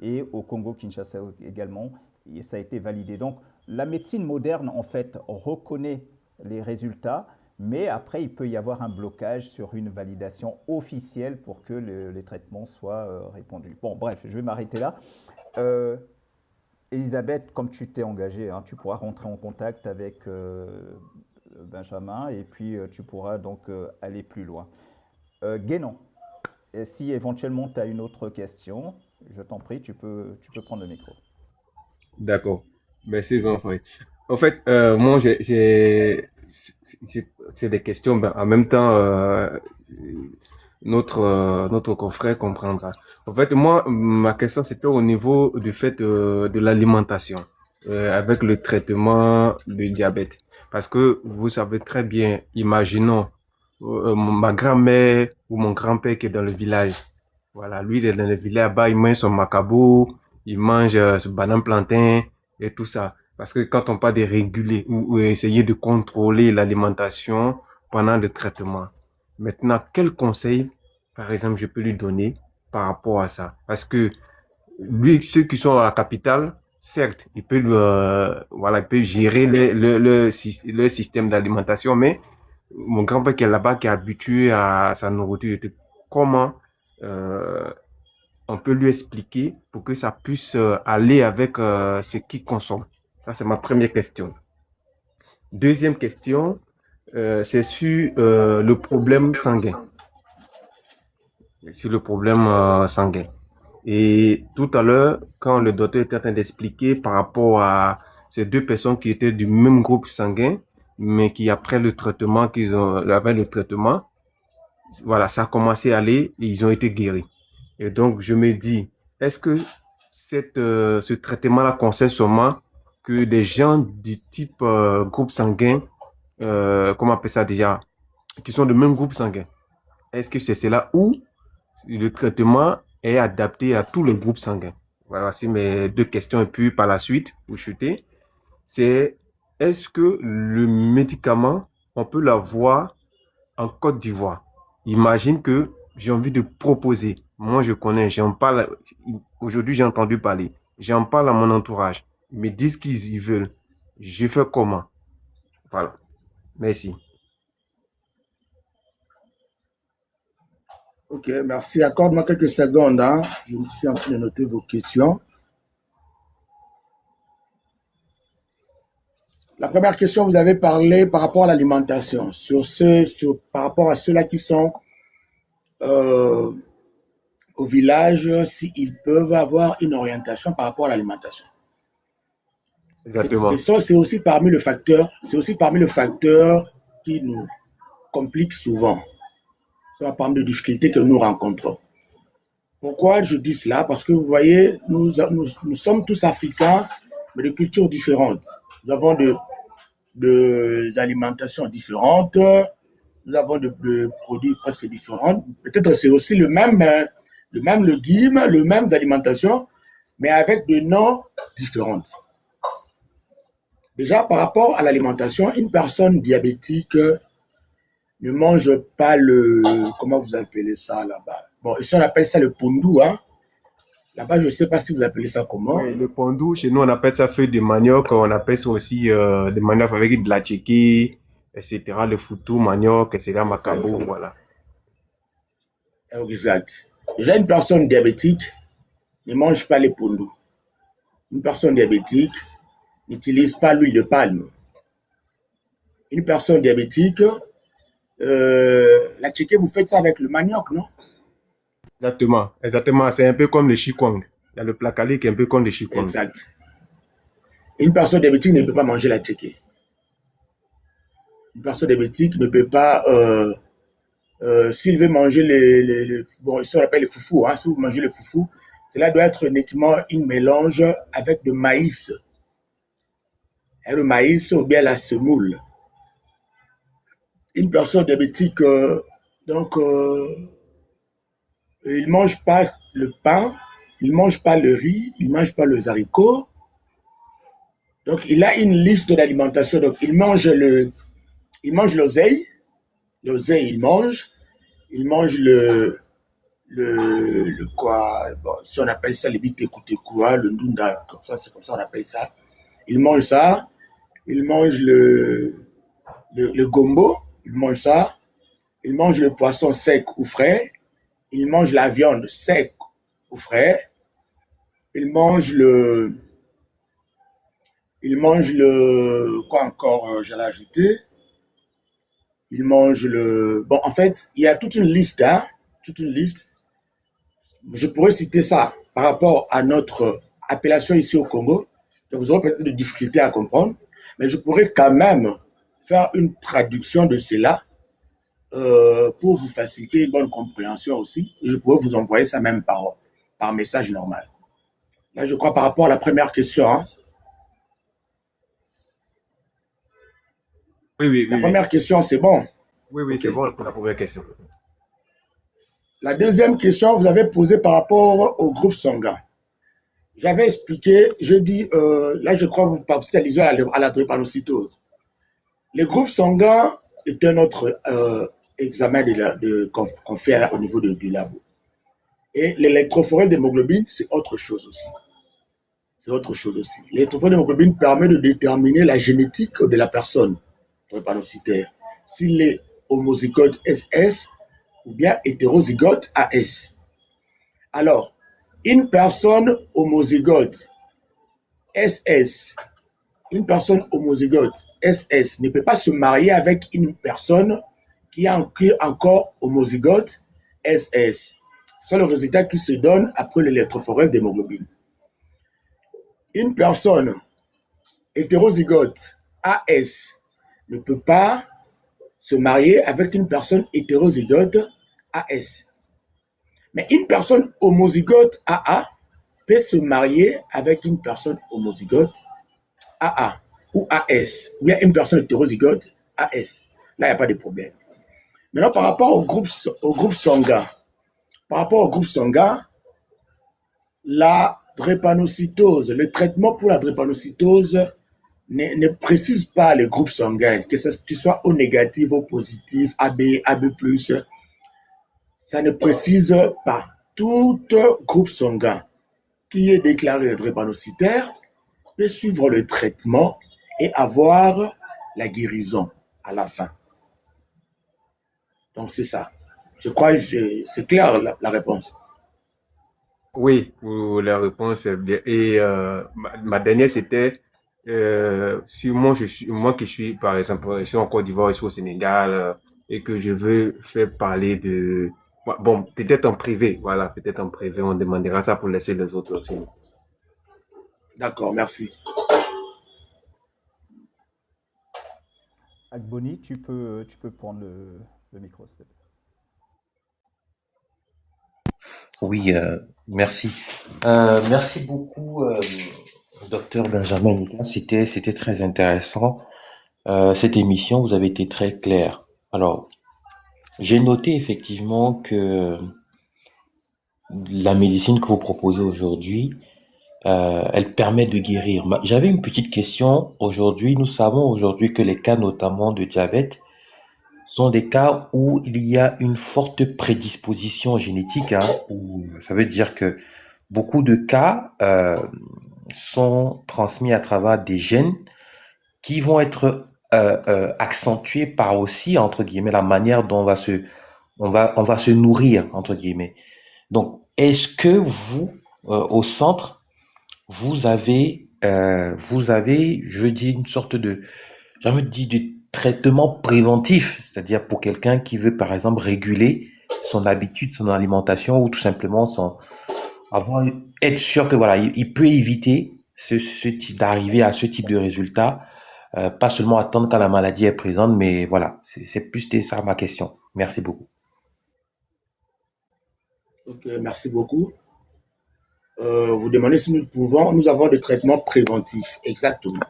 et au Congo-Kinshasa également, et ça a été validé. Donc, la médecine moderne, en fait, reconnaît les résultats, mais après, il peut y avoir un blocage sur une validation officielle pour que les traitements soient répandus. Bon, bref, je vais m'arrêter là. Euh, Elisabeth, comme tu t'es engagée, hein, tu pourras rentrer en contact avec Benjamin et puis tu pourras donc aller plus loin. Guénon, et si éventuellement tu as une autre question, je t'en prie, tu peux prendre le micro. D'accord. Merci, Jean-François. En fait, moi, c'est des questions, ben, en même temps, notre confrère comprendra. En fait, moi, ma question, c'était au niveau du fait de l'alimentation, avec le traitement du diabète. Parce que vous savez très bien, imaginons, ma grand-mère ou mon grand-père qui est dans le village. Voilà, lui, il est dans le village là-bas, il mange son macabo, il mange ce banane plantain et tout ça. Parce que quand on parle de réguler ou essayer de contrôler l'alimentation pendant le traitement, maintenant, quel conseil, par exemple, je peux lui donner par rapport à ça? Parce que lui, ceux qui sont à la capitale, certes, voilà, il peut gérer le système d'alimentation, mais mon grand-père qui est là-bas, qui est habitué à sa nourriture, comment euh, on peut lui expliquer pour que ça puisse aller avec ce qu'il consomme? Ça, c'est ma première question. Deuxième question, c'est sur le problème sanguin. Sur le problème sanguin. Et tout à l'heure, quand le docteur était en train d'expliquer par rapport à ces deux personnes qui étaient du même groupe sanguin, mais qui après le traitement, avec le traitement, voilà, ça a commencé à aller et ils ont été guéris. Et donc, je me dis, est-ce que ce traitement-là concerne seulement que des gens du type groupe sanguin, comment on appelle ça déjà, qui sont du même groupe sanguin? Est-ce que c'est cela ou le traitement est adapté à tous les groupes sanguins? Voilà, c'est mes deux questions. Et puis, par la suite, pour chuter, c'est est-ce que le médicament, on peut l'avoir en Côte d'Ivoire? Imagine que j'ai envie de proposer Moi, je connais, j'en parle. Aujourd'hui, j'ai entendu parler. J'en parle à mon entourage. Ils me disent qu'ils y veulent. Je fais comment? Voilà. Merci. Ok, merci. Accorde-moi quelques secondes. Hein. Je suis en train de noter vos questions. La première question, vous avez parlé par rapport à l'alimentation, par rapport à ceux-là qui sont euh, au village, s'ils peuvent avoir une orientation par rapport à l'alimentation. Et Exactement. ça, c'est aussi parmi le facteur, qui nous complique souvent. C'est parmi les difficultés que nous rencontrons. Pourquoi je dis cela? Parce que vous voyez, nous sommes tous africains, mais de cultures différentes. Nous avons des alimentations différentes, nous avons de produits presque différents. Peut-être c'est aussi le même légume, le même alimentation, mais avec des noms différents. Déjà, par rapport à l'alimentation, une personne diabétique ne mange pas comment vous appelez ça là-bas? Bon, ici on appelle ça le pondou, hein. Là-bas, je ne sais pas si vous appelez ça comment. Oui, le pandou, chez nous, on appelle ça feuille de manioc. On appelle ça aussi de manioc avec de la tchéké, etc. Le foutou, manioc, etc. Exact. Macabo, voilà. Exact. Déjà, une personne diabétique ne mange pas les pondous. Une personne diabétique n'utilise pas l'huile de palme. Une personne diabétique, la tchéké, vous faites ça avec le manioc, non? Exactement. Exactement. C'est un peu comme le chikwang. Il y a le placali qui est un peu comme le chikwang. Exact. Une personne diabétique ne peut pas manger la tchéké. Une personne diabétique ne peut pas, s'il veut manger bon, ici on appelle les foufous, hein, si vous mangez le foufou, cela doit être uniquement un mélange avec de maïs. Et le maïs ou bien la semoule. Une personne diabétique, donc, il ne mange pas le pain, il ne mange pas le riz, il ne mange pas les haricots. Donc, il a une liste d'alimentation. Donc, il mange l'oseille. L'oseille, il mange le quoi, bon, si on appelle ça le bitekoutekoua, le ndunda, comme ça, c'est comme ça on appelle ça. Il mange ça. Il mange le gombo, il mange ça. Il mange le poisson sec ou frais. Il mange la viande sec ou frais. Il mange quoi encore, j'allais ajouter. Il mange bon, en fait, il y a toute une liste, hein, toute une liste. Je pourrais citer ça par rapport à notre appellation ici au Congo, que vous aurez peut-être des difficultés à comprendre, mais je pourrais quand même faire une traduction de cela pour vous faciliter une bonne compréhension aussi. Je pourrais vous envoyer ça même par message normal. Là, je crois par rapport à la première question. Hein. Oui. La première question, c'est bon. Oui, Okay. C'est bon pour la première question. La deuxième question, vous avez posé par rapport au groupe sanguin. J'avais expliqué, je dis, là, je crois que vous participez à la drépanocytose. Le groupe sanguin est un autre examen qu'on fait au niveau du labo. Et l'électrophorèse d'hémoglobine, c'est autre chose aussi. L'électrophorèse d'hémoglobine permet de déterminer la génétique de la personne drépanocytaire. S'il est homozygote SS ou bien hétérozygote AS. Alors, une personne homozygote SS, ne peut pas se marier avec une personne qui est encore homozygote SS. C'est le résultat qui se donne après l'électrophorèse d'hémoglobine. Une personne hétérozygote AS ne peut pas se marier avec une personne hétérozygote AS. Mais une personne homozygote AA peut se marier avec une personne homozygote AA ou AS, ou bien une personne hétérozygote AS. Là, il n'y a pas de problème. Maintenant, par rapport au groupe sanguin, la drépanocytose, le traitement pour la drépanocytose ne précise pas le groupe sanguin, que tu sois O négatif, O positif, AB, AB+, ça ne précise pas. tout groupe sanguin qui est déclaré drépanocytaire peut suivre le traitement et avoir la guérison à la fin. Donc c'est ça. Je crois que c'est clair la réponse. Oui, pour la réponse est bien. Et ma dernière, c'était si moi qui suis, par exemple, je suis en Côte d'Ivoire, je suis au Sénégal, et que je veux faire parler de... Bon, peut-être en privé, voilà, peut-être en privé, on demandera ça pour laisser les autres aussi. D'accord, merci. Agboni, tu peux prendre le micro, s'il te plaît. Oui, merci. Merci beaucoup, docteur Benjamin Nicolas. C'était très intéressant. Cette émission, vous avez été très clair. Alors, j'ai noté effectivement que la médecine que vous proposez aujourd'hui, elle permet de guérir. J'avais une petite question. Aujourd'hui, nous savons aujourd'hui que les cas notamment de diabète sont des cas où il y a une forte prédisposition génétique, hein, où ça veut dire que beaucoup de cas sont transmis à travers des gènes qui vont être accentués par aussi, entre guillemets, la manière dont on va se nourrir, entre guillemets. Donc, est-ce que vous, au centre, vous avez, je veux dire, une sorte de, j'ai envie de dire, de traitement préventif, c'est-à-dire pour quelqu'un qui veut, par exemple, réguler son habitude, son alimentation, ou tout simplement être sûr que voilà, il peut éviter ce type d'arriver à ce type de résultat, pas seulement attendre quand la maladie est présente, mais voilà, c'est plus ça ma question. Merci beaucoup. Ok, merci beaucoup. Vous demandez si nous avons des traitements préventifs. Exactement.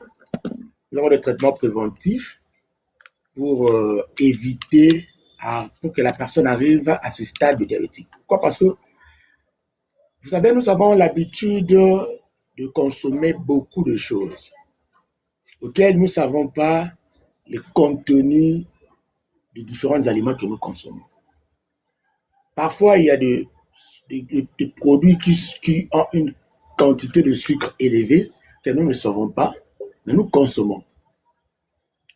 Nous avons des traitements préventifs pour éviter, pour que la personne arrive à ce stade de diabétique. Pourquoi? Parce que, vous savez, nous avons l'habitude de consommer beaucoup de choses auxquelles nous ne savons pas le contenu des différents aliments que nous consommons. Parfois, il y a des produits qui ont une quantité de sucre élevée que nous ne savons pas, mais nous consommons.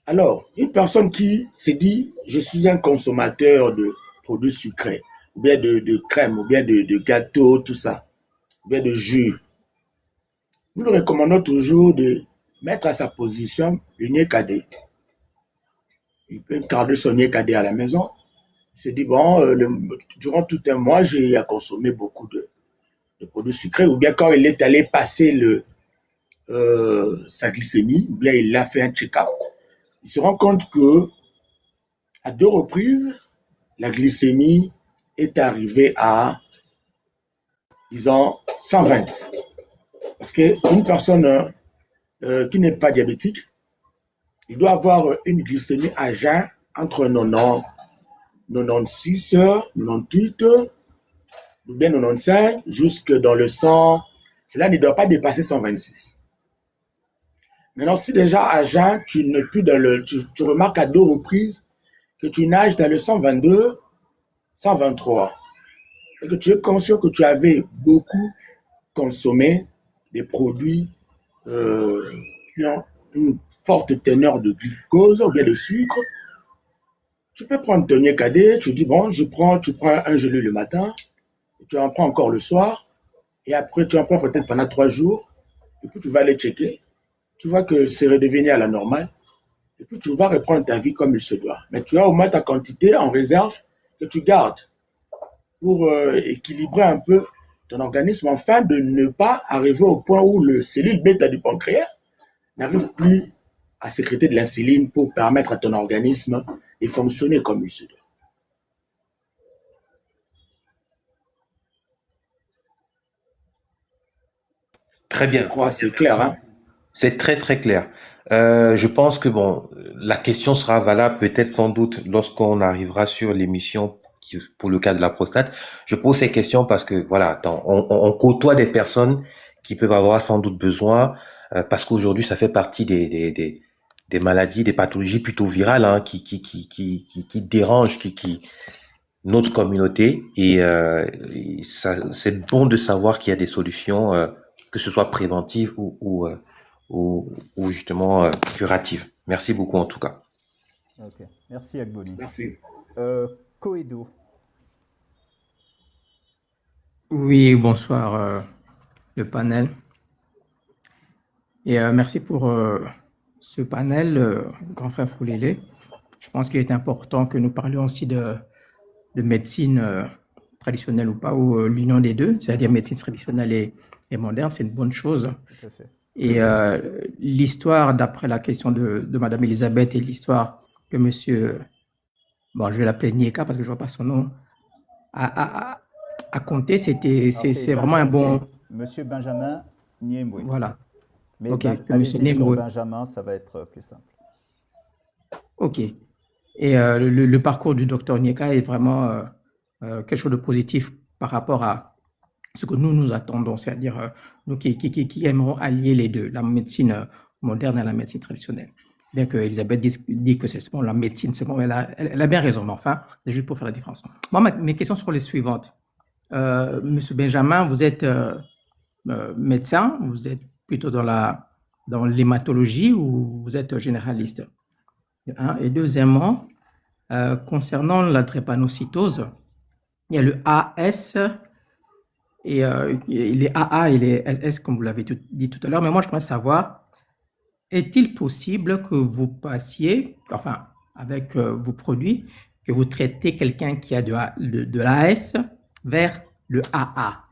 Alors, une personne qui se dit « je suis un consommateur de produits sucrés », ou bien de crème, ou bien de gâteaux, tout ça, ou bien de jus, nous le recommandons toujours de mettre à sa position une EKD. Il peut garder son EKD à la maison. Il se dit, bon, durant tout un mois, j'ai consommé beaucoup de produits sucrés, ou bien quand il est allé passer sa glycémie, ou bien il a fait un check-up, il se rend compte que à 2 reprises, la glycémie est arrivée à, disons, 120. Parce qu'une personne qui n'est pas diabétique, il doit avoir une glycémie à jeun entre 90, 96, 98, ou bien 95, jusque dans le sang. Cela ne doit pas dépasser 126. Maintenant, si déjà à jeun, tu n'es plus dans tu remarques à 2 reprises que tu nages dans le 122, 123, et que tu es conscient que tu avais beaucoup consommé des produits qui ont une forte teneur de glucose ou bien de sucre, tu peux prendre ton EKD, tu dis, bon, tu prends un gelé le matin, tu en prends encore le soir, et après tu en prends peut-être pendant 3 jours, et puis tu vas aller checker, tu vois que c'est redevenu à la normale, et puis tu vas reprendre ta vie comme il se doit. Mais tu as au moins ta quantité en réserve que tu gardes pour équilibrer un peu ton organisme, afin de ne pas arriver au point où le cellule bêta du pancréas n'arrive plus à sécréter de l'insuline pour permettre à ton organisme de fonctionner comme il se doit. Très bien. Je crois que c'est clair, hein? C'est très très clair. Je pense que bon, la question sera valable peut-être sans doute lorsqu'on arrivera sur l'émission pour le cas de la prostate. Je pose ces questions parce que voilà, on côtoie des personnes qui peuvent avoir sans doute besoin, parce qu'aujourd'hui ça fait partie des maladies, des pathologies plutôt virales, hein, qui dérangent, notre communauté et c'est bon de savoir qu'il y a des solutions, que ce soit préventives ou justement curatives. Merci beaucoup en tout cas. Ok, merci Agboni. Merci. Koedo. Oui, bonsoir le panel. Et merci pour ce panel, grand frère Foulélé. Je pense qu'il est important que nous parlions aussi de médecine traditionnelle ou pas, ou l'union des deux, c'est-à-dire médecine traditionnelle et moderne, c'est une bonne chose. Tout à fait. Et l'histoire, d'après la question de Madame Elisabeth, et l'histoire que monsieur, bon, je vais l'appeler Nieka parce que je ne vois pas son nom, a compté, c'est vraiment un bon... Monsieur Benjamin Niembwe. Voilà. Mais Ok, que allez-y monsieur sur Niembwe. Benjamin, ça va être plus simple. Ok. Et le parcours du docteur Nieka est vraiment quelque chose de positif par rapport à ce que nous attendons, c'est-à-dire nous qui aimerons allier les deux, la médecine moderne et la médecine traditionnelle. Bien que Elisabeth dit que c'est seulement la médecine, seulement, elle a bien raison, mais enfin, c'est juste pour faire la différence. Moi, mes questions seront les suivantes. Monsieur Benjamin, vous êtes médecin, vous êtes plutôt dans l'hématologie ou vous êtes généraliste? Et deuxièmement, concernant la drépanocytose, il y a le AS et les AA et les SS, comme vous l'avez dit tout à l'heure. Mais moi, je voudrais savoir, est-il possible que vous passiez, enfin, avec vos produits, que vous traitez quelqu'un qui a de l'AS vers le AA?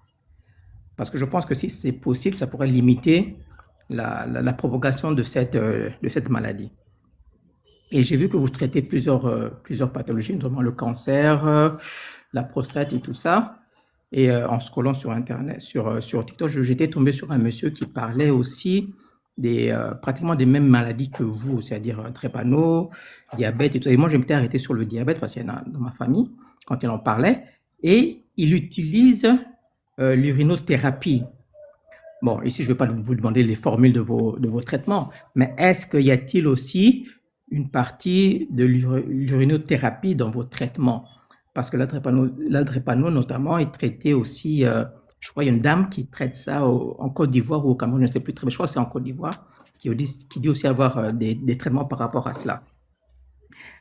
Parce que je pense que si c'est possible, ça pourrait limiter la propagation de cette maladie. Et j'ai vu que vous traitez plusieurs pathologies, notamment le cancer, la prostate et tout ça. Et en scrollant sur Internet, sur TikTok, j'étais tombé sur un monsieur qui parlait aussi pratiquement des mêmes maladies que vous, c'est-à-dire drépano, diabète et tout. Et moi, je m'étais arrêté sur le diabète parce qu'il y en a dans ma famille, quand il en parlait. Et il utilise l'urinothérapie. Bon, ici, je ne vais pas vous demander les formules de vos traitements, mais est-ce qu'il y a-t-il aussi une partie de l'urinothérapie dans vos traitements? Parce que la drépano notamment est traitée aussi, je crois, il y a une dame qui traite ça en Côte d'Ivoire ou au Cameroun, je ne sais plus très bien, je crois que c'est en Côte d'Ivoire, qui dit aussi avoir des traitements par rapport à cela.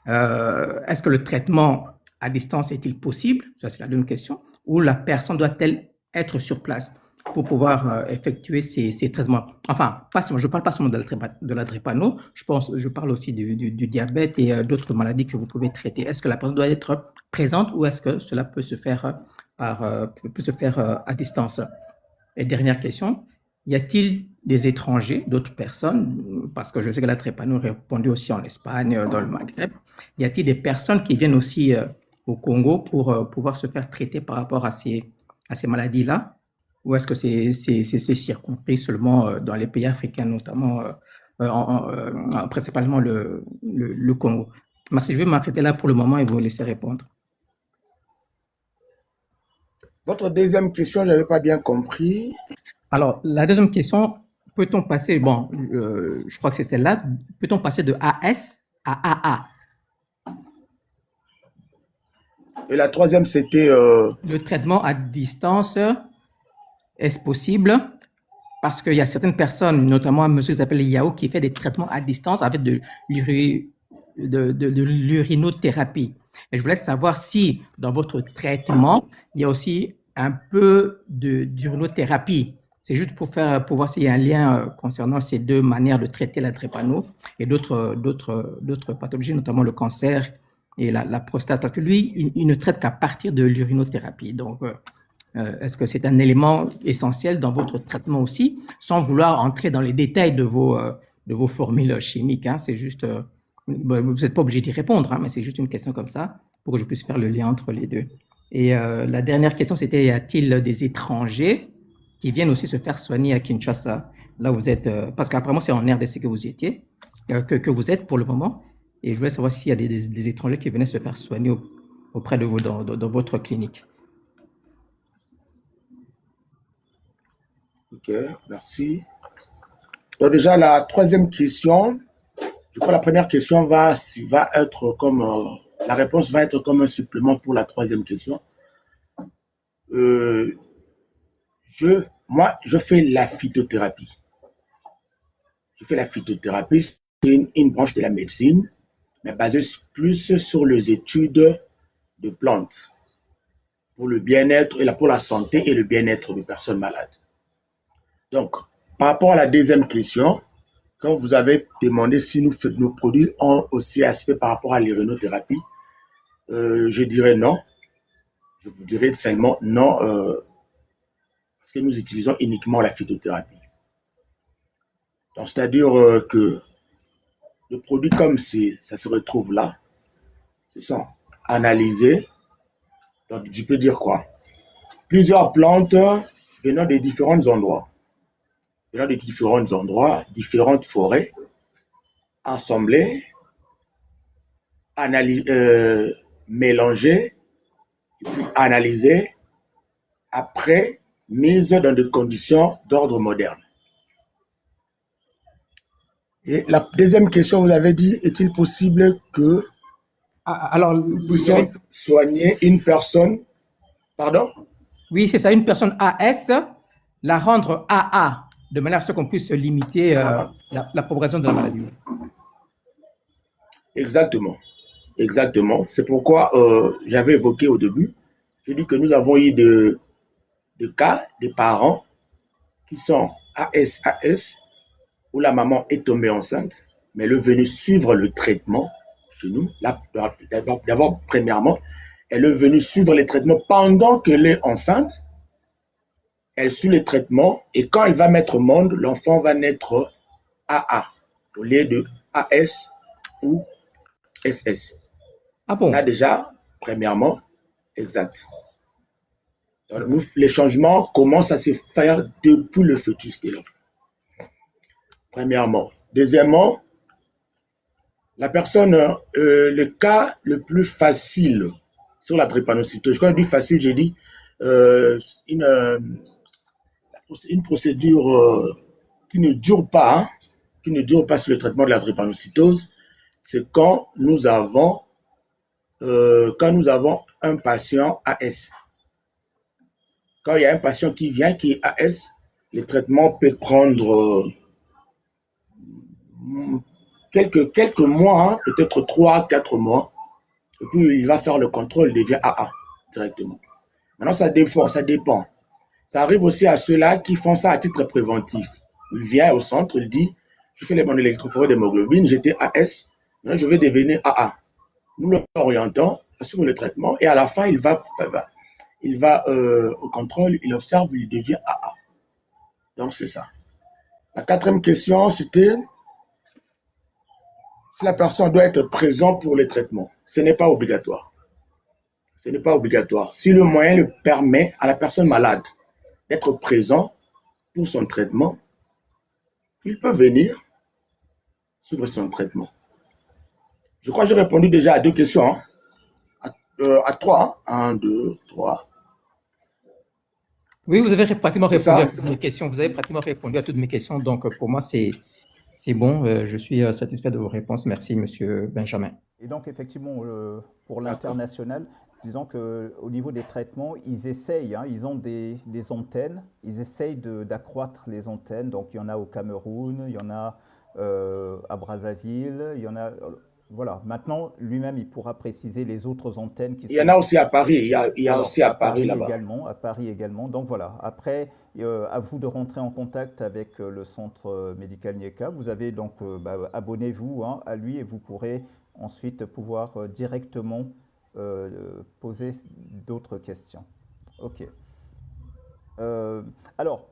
Est-ce que le traitement à distance est-il possible? Ça, c'est la deuxième question. Ou la personne doit-elle être sur place pour pouvoir effectuer ces traitements? Enfin, je ne parle pas seulement de la drépano, je parle aussi du diabète et d'autres maladies que vous pouvez traiter. Est-ce que la personne doit être présente ou est-ce que cela peut se faire à distance? Et dernière question, y a-t-il des étrangers, d'autres personnes, parce que je sais que la drépano est répandue aussi en Espagne, dans le Maghreb, y a-t-il des personnes qui viennent aussi au Congo pour pouvoir se faire traiter par rapport à ces maladies-là? Ou est-ce que c'est circonscrit seulement dans les pays africains, notamment, principalement le Congo? Merci, je vais m'arrêter là pour le moment et vous laisser répondre. Votre deuxième question, je n'avais pas bien compris. Alors, la deuxième question, peut-on passer, bon, je crois que c'est celle-là, peut-on passer de AS à AA? Et la troisième, c'était... Le traitement à distance, est-ce possible? Parce qu'il y a certaines personnes, notamment un monsieur qui s'appelle Yao, qui fait des traitements à distance avec de l'urinothérapie. Et je voulais savoir si dans votre traitement, il y a aussi un peu d'urinothérapie. C'est juste pour voir s'il y a un lien concernant ces deux manières de traiter la drépano et d'autres pathologies, notamment le cancer et la prostate. Parce que lui, il ne traite qu'à partir de l'urinothérapie. Donc, est-ce que c'est un élément essentiel dans votre traitement aussi, sans vouloir entrer dans les détails de vos formules chimiques, hein? C'est juste, vous n'êtes pas obligé d'y répondre, hein, mais c'est juste une question comme ça, pour que je puisse faire le lien entre les deux. Et la dernière question, c'était, y a-t-il des étrangers qui viennent aussi se faire soigner à Kinshasa? Là, vous êtes, parce qu'apparemment, c'est en RDC que vous étiez, que vous êtes pour le moment, et je voulais savoir s'il y a des étrangers qui venaient se faire soigner auprès de vous dans votre clinique. Ok, merci. Donc déjà, la troisième question, je crois que la première question va être comme La réponse va être comme un supplément pour la troisième question. Moi, je fais la phytothérapie. Je fais la phytothérapie, c'est une branche de la médecine, mais basée plus sur les études de plantes pour le bien-être et pour la santé et le bien-être des personnes malades. Donc, par rapport à la deuxième question, quand vous avez demandé si nos produits ont aussi aspect par rapport à l'irinothérapie, je dirais non. Je vous dirais seulement non, parce que nous utilisons uniquement la phytothérapie. Donc, c'est-à-dire que les produits comme ça se retrouve là, ce sont analysés. Donc, je peux dire quoi? Plusieurs plantes venant de différents endroits. Différentes forêts, assemblées, mélangées, et puis analysées, après mise dans des conditions d'ordre moderne. Et la deuxième question, vous avez dit, est-il possible que Alors, nous puissions soigner une personne, pardon? oui, c'est ça, une personne AS, la rendre AA, de manière à ce qu'on puisse limiter la progression de la maladie. Exactement. Exactement. C'est pourquoi j'avais évoqué au début, j'ai dit que nous avons eu de cas, des parents qui sont AS, où la maman est tombée enceinte, mais elle est venue suivre le traitement chez nous. D'abord, premièrement, elle est venue suivre les traitements pendant qu'elle est enceinte. Elle suit les traitements et quand elle va mettre au monde, l'enfant va naître AA au lieu de AS ou SS. Ah bon? On a déjà, premièrement, exact. Donc, les changements commencent à se faire depuis le fœtus de l'enfant. Premièrement. Deuxièmement, la personne, le cas le plus facile sur la drépanocytose, quand je dis facile, je dis une procédure qui ne dure pas, sur le traitement de la drépanocytose, c'est quand nous avons un patient AS. Quand il y a un patient qui vient, qui est AS, le traitement peut prendre quelques mois, peut-être 3-4 mois, et puis il va faire le contrôle, il devient AA directement. Maintenant, ça dépend. Ça arrive aussi à ceux-là qui font ça à titre préventif. Il vient au centre, il dit, je fais les bandes électrophorées d'hémoglobine, j'étais AS, maintenant je vais devenir AA. Nous l'orientons, sur le traitement, et à la fin, il va au contrôle, il observe, il devient AA. Donc, c'est ça. La quatrième question, c'était si la personne doit être présente pour le traitement. Ce n'est pas obligatoire. Ce n'est pas obligatoire. Si le moyen le permet à la personne malade d'être présent pour son traitement, il peut venir suivre son traitement. Je crois que j'ai répondu déjà à 2 questions. À 3. 1, 2, 3. Oui, vous avez pratiquement répondu à toutes mes questions. Vous avez pratiquement répondu à toutes mes questions. Donc, pour moi, c'est bon. Je suis satisfait de vos réponses. Merci, Monsieur Benjamin. Et donc, effectivement, pour l'international, disons qu'au niveau des traitements, ils essayent, ils ont des antennes, ils essayent d'accroître les antennes. Donc, il y en a au Cameroun, il y en a à Brazzaville, il y en a... Voilà, maintenant, lui-même, il pourra préciser les autres antennes qui Il y en a aussi à Paris, il y a aussi à Paris là-bas. À Paris également. Donc voilà, après, à vous de rentrer en contact avec le centre médical Nieka. Vous avez donc, abonnez-vous à lui et vous pourrez ensuite pouvoir directement poser d'autres questions. Ok. Alors,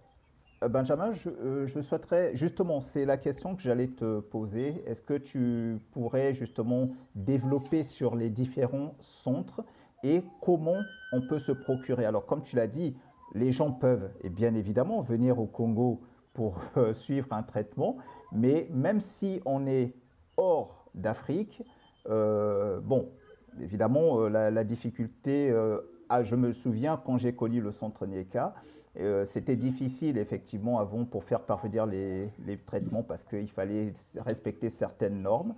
Benjamin, je souhaiterais, justement, c'est la question que j'allais te poser. Est-ce que tu pourrais justement développer sur les différents centres et comment on peut se procurer? Alors, comme tu l'as dit, les gens peuvent, et bien évidemment, venir au Congo pour suivre un traitement, mais même si on est hors d'Afrique, bon, évidemment, la difficulté, je me souviens quand j'ai connu le centre Nieka, C'était difficile effectivement avant pour faire parvenir les traitements parce qu'il fallait respecter certaines normes.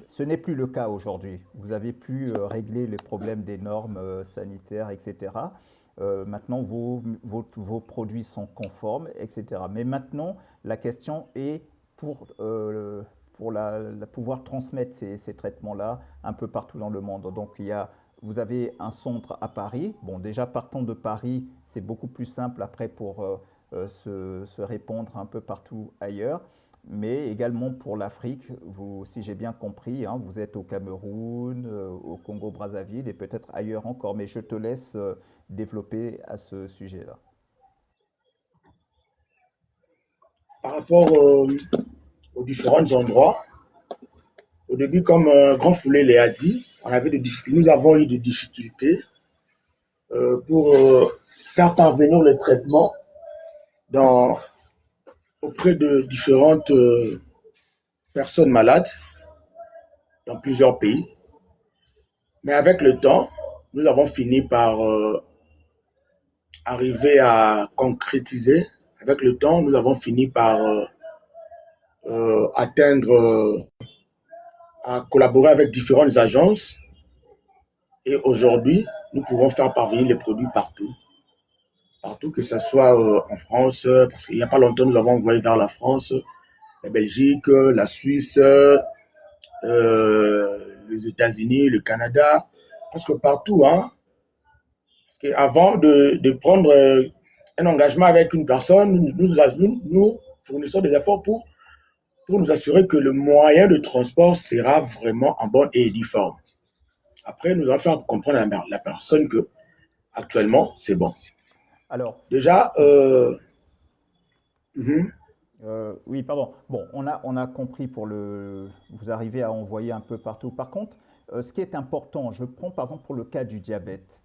Ce n'est plus le cas aujourd'hui. Vous avez pu régler les problèmes des normes sanitaires, etc. Maintenant, vos produits sont conformes, etc. Mais maintenant, la question est pour pouvoir transmettre ces traitements-là un peu partout dans le monde. Donc, vous avez un centre à Paris. Bon, déjà, partant de Paris, c'est beaucoup plus simple après pour se répandre un peu partout ailleurs. Mais également pour l'Afrique, si j'ai bien compris, hein, vous êtes au Cameroun, au Congo-Brazzaville et peut-être ailleurs encore. Mais je te laisse développer à ce sujet-là. Par rapport aux différents endroits, au début, comme Grand Foulé l'a dit, nous avons eu des difficultés pour faire parvenir le traitement auprès de différentes personnes malades dans plusieurs pays. Mais avec le temps, nous avons fini par arriver à concrétiser. Avec le temps, nous avons fini par à collaborer avec différentes agences. Et aujourd'hui, nous pouvons faire parvenir les produits partout. Partout, que ce soit en France, parce qu'il n'y a pas longtemps, nous avons envoyé vers la France, la Belgique, la Suisse, les États-Unis, le Canada, presque partout. Hein. Parce qu'avant de prendre un engagement avec une personne, nous fournissons des efforts pour nous assurer que le moyen de transport sera vraiment en bonne et due forme. Après, nous allons faire comprendre à la personne que actuellement, c'est bon. Alors, déjà, oui, pardon. Bon, on a compris vous arrivez à envoyer un peu partout. Par contre, ce qui est important, je prends par exemple pour le cas du diabète.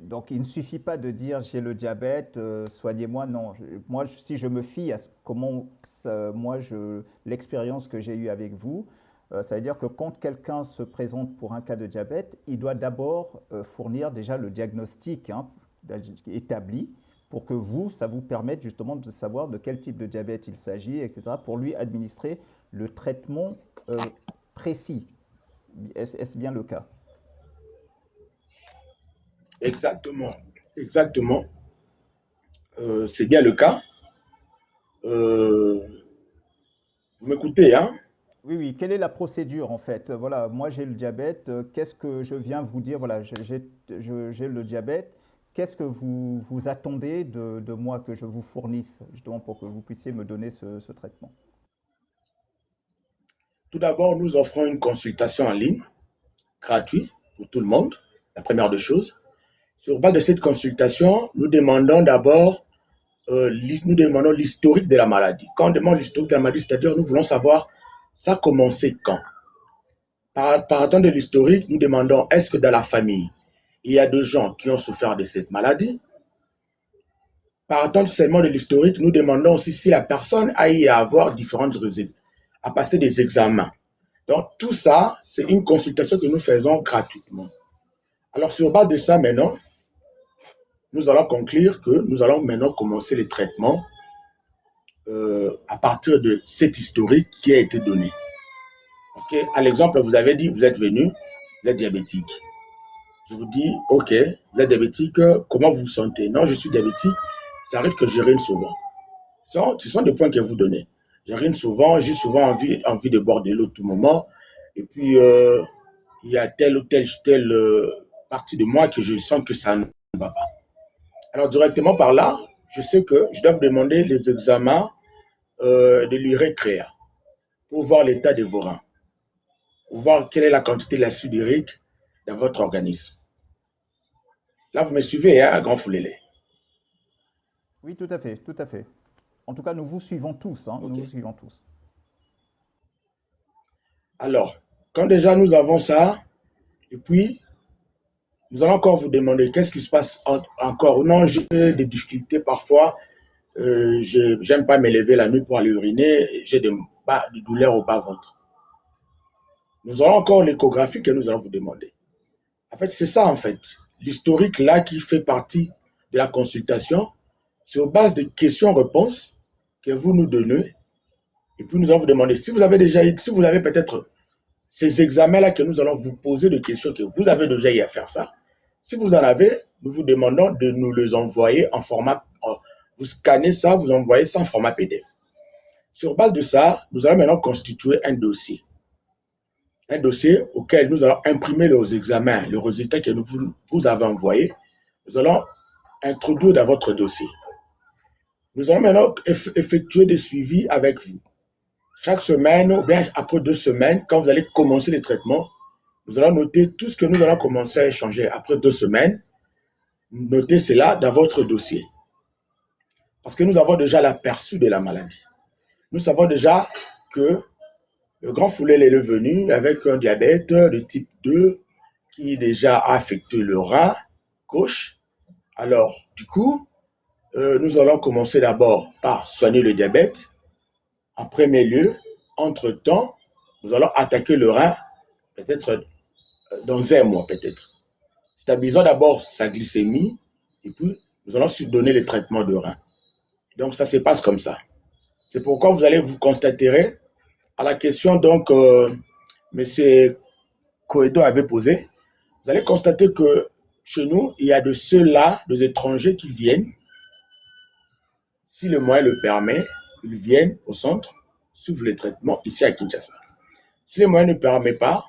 Donc, il ne suffit pas de dire j'ai le diabète, soignez-moi. Non, moi, si je me fie à l'expérience que j'ai eue avec vous, ça veut dire que quand quelqu'un se présente pour un cas de diabète, il doit d'abord fournir déjà le diagnostic établi pour que ça vous permette justement de savoir de quel type de diabète il s'agit, etc., pour lui administrer le traitement précis. Est-ce bien le cas? Exactement. Exactement. C'est bien le cas. Vous m'écoutez, hein? Oui. Quelle est la procédure en fait? Voilà, moi j'ai le diabète. Qu'est-ce que je viens vous dire? Voilà, j'ai le diabète. Qu'est-ce que vous attendez de moi que je vous fournisse justement pour que vous puissiez me donner ce traitement? Tout d'abord, nous offrons une consultation en ligne, gratuite pour tout le monde, la première des choses. Sur base de cette consultation, nous demandons d'abord l'historique de la maladie. Quand on demande l'historique de la maladie, c'est-à-dire nous voulons savoir ça a commencé quand. Partant de l'historique, nous demandons est-ce que dans la famille, il y a des gens qui ont souffert de cette maladie. Partant seulement de l'historique, nous demandons aussi si la personne a eu à avoir à passer des examens. Donc tout ça, c'est une consultation que nous faisons gratuitement. Alors sur base de ça maintenant, nous allons conclure que nous allons maintenant commencer les traitements à partir de cet historique qui a été donné. Parce que, à l'exemple, vous avez dit, vous êtes venu, vous êtes diabétique. Je vous dis, ok, vous êtes diabétique, comment vous vous sentez? Non, je suis diabétique, ça arrive que j'urine souvent. Ce sont des points que vous donnez. J'urine souvent, j'ai souvent envie de boire de l'eau tout moment. Et puis, il y a telle ou telle partie de moi que je sens que ça ne va pas. Alors, directement par là, je sais que je dois vous demander les examens de l'urée créa pour voir l'état de vos reins, pour voir quelle est la quantité de l'acide urique dans votre organisme. Là, vous me suivez, hein, Grand Foulélé? Oui, tout à fait, tout à fait. En tout cas, nous vous suivons tous, hein, Ok. nous vous suivons tous. Alors, quand déjà nous avons ça, et puis, nous allons encore vous demander qu'est-ce qui se passe encore. Non, j'ai des difficultés parfois. J'aime pas m'élever la nuit pour aller uriner. J'ai des douleurs au bas-ventre. Nous aurons encore l'échographie que nous allons vous demander. En fait, c'est ça, en fait. L'historique là qui fait partie de la consultation sur base de questions-réponses que vous nous donnez. Et puis nous allons vous demander si vous avez peut-être ces examens-là que nous allons vous poser de questions que vous avez déjà eu à faire ça. Si vous en avez, nous vous demandons de nous les envoyer en format, vous scannez ça, vous envoyez ça en format PDF. Sur base de ça, nous allons maintenant constituer un dossier. Un dossier auquel nous allons imprimer les examens, le résultat que vous avez envoyé. Nous allons introduire dans votre dossier. Nous allons maintenant effectuer des suivis avec vous. Chaque semaine, ou bien après 2 semaines, quand vous allez commencer les traitements, nous allons noter tout ce que nous allons commencer à échanger après 2 semaines. Notez cela dans votre dossier. Parce que nous avons déjà l'aperçu de la maladie. Nous savons déjà que le grand Foulel est venu avec un diabète de type 2 qui déjà a affecté le rein gauche. Alors, du coup, nous allons commencer d'abord par soigner le diabète. En premier lieu, entre-temps, nous allons attaquer le rein, peut-être dans 1 mois, peut-être. Stabilisons d'abord sa glycémie, et puis nous allons donner les traitements de rein. Donc, ça se passe comme ça. C'est pourquoi vous allez vous constaterez à la question donc M. Coedo avait posée, vous allez constater que chez nous, il y a de ceux-là, des étrangers qui viennent. Si le moyen le permet, ils viennent au centre, suivent les traitements ici à Kinshasa. Si le moyen ne permet pas,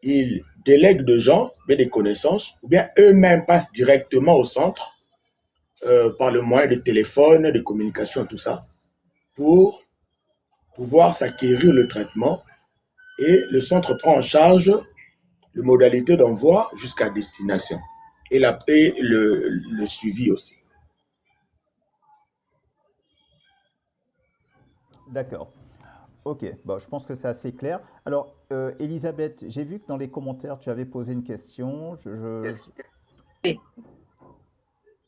ils délèguent des gens, bien des connaissances, ou bien eux-mêmes passent directement au centre par le moyen de téléphone, de communication, tout ça, pour pouvoir s'acquérir le traitement, et le centre prend en charge les modalités d'envoi jusqu'à destination et le suivi aussi. D'accord. Ok, bon, je pense que c'est assez clair. Alors, Elisabeth, j'ai vu que dans les commentaires, tu avais posé une question.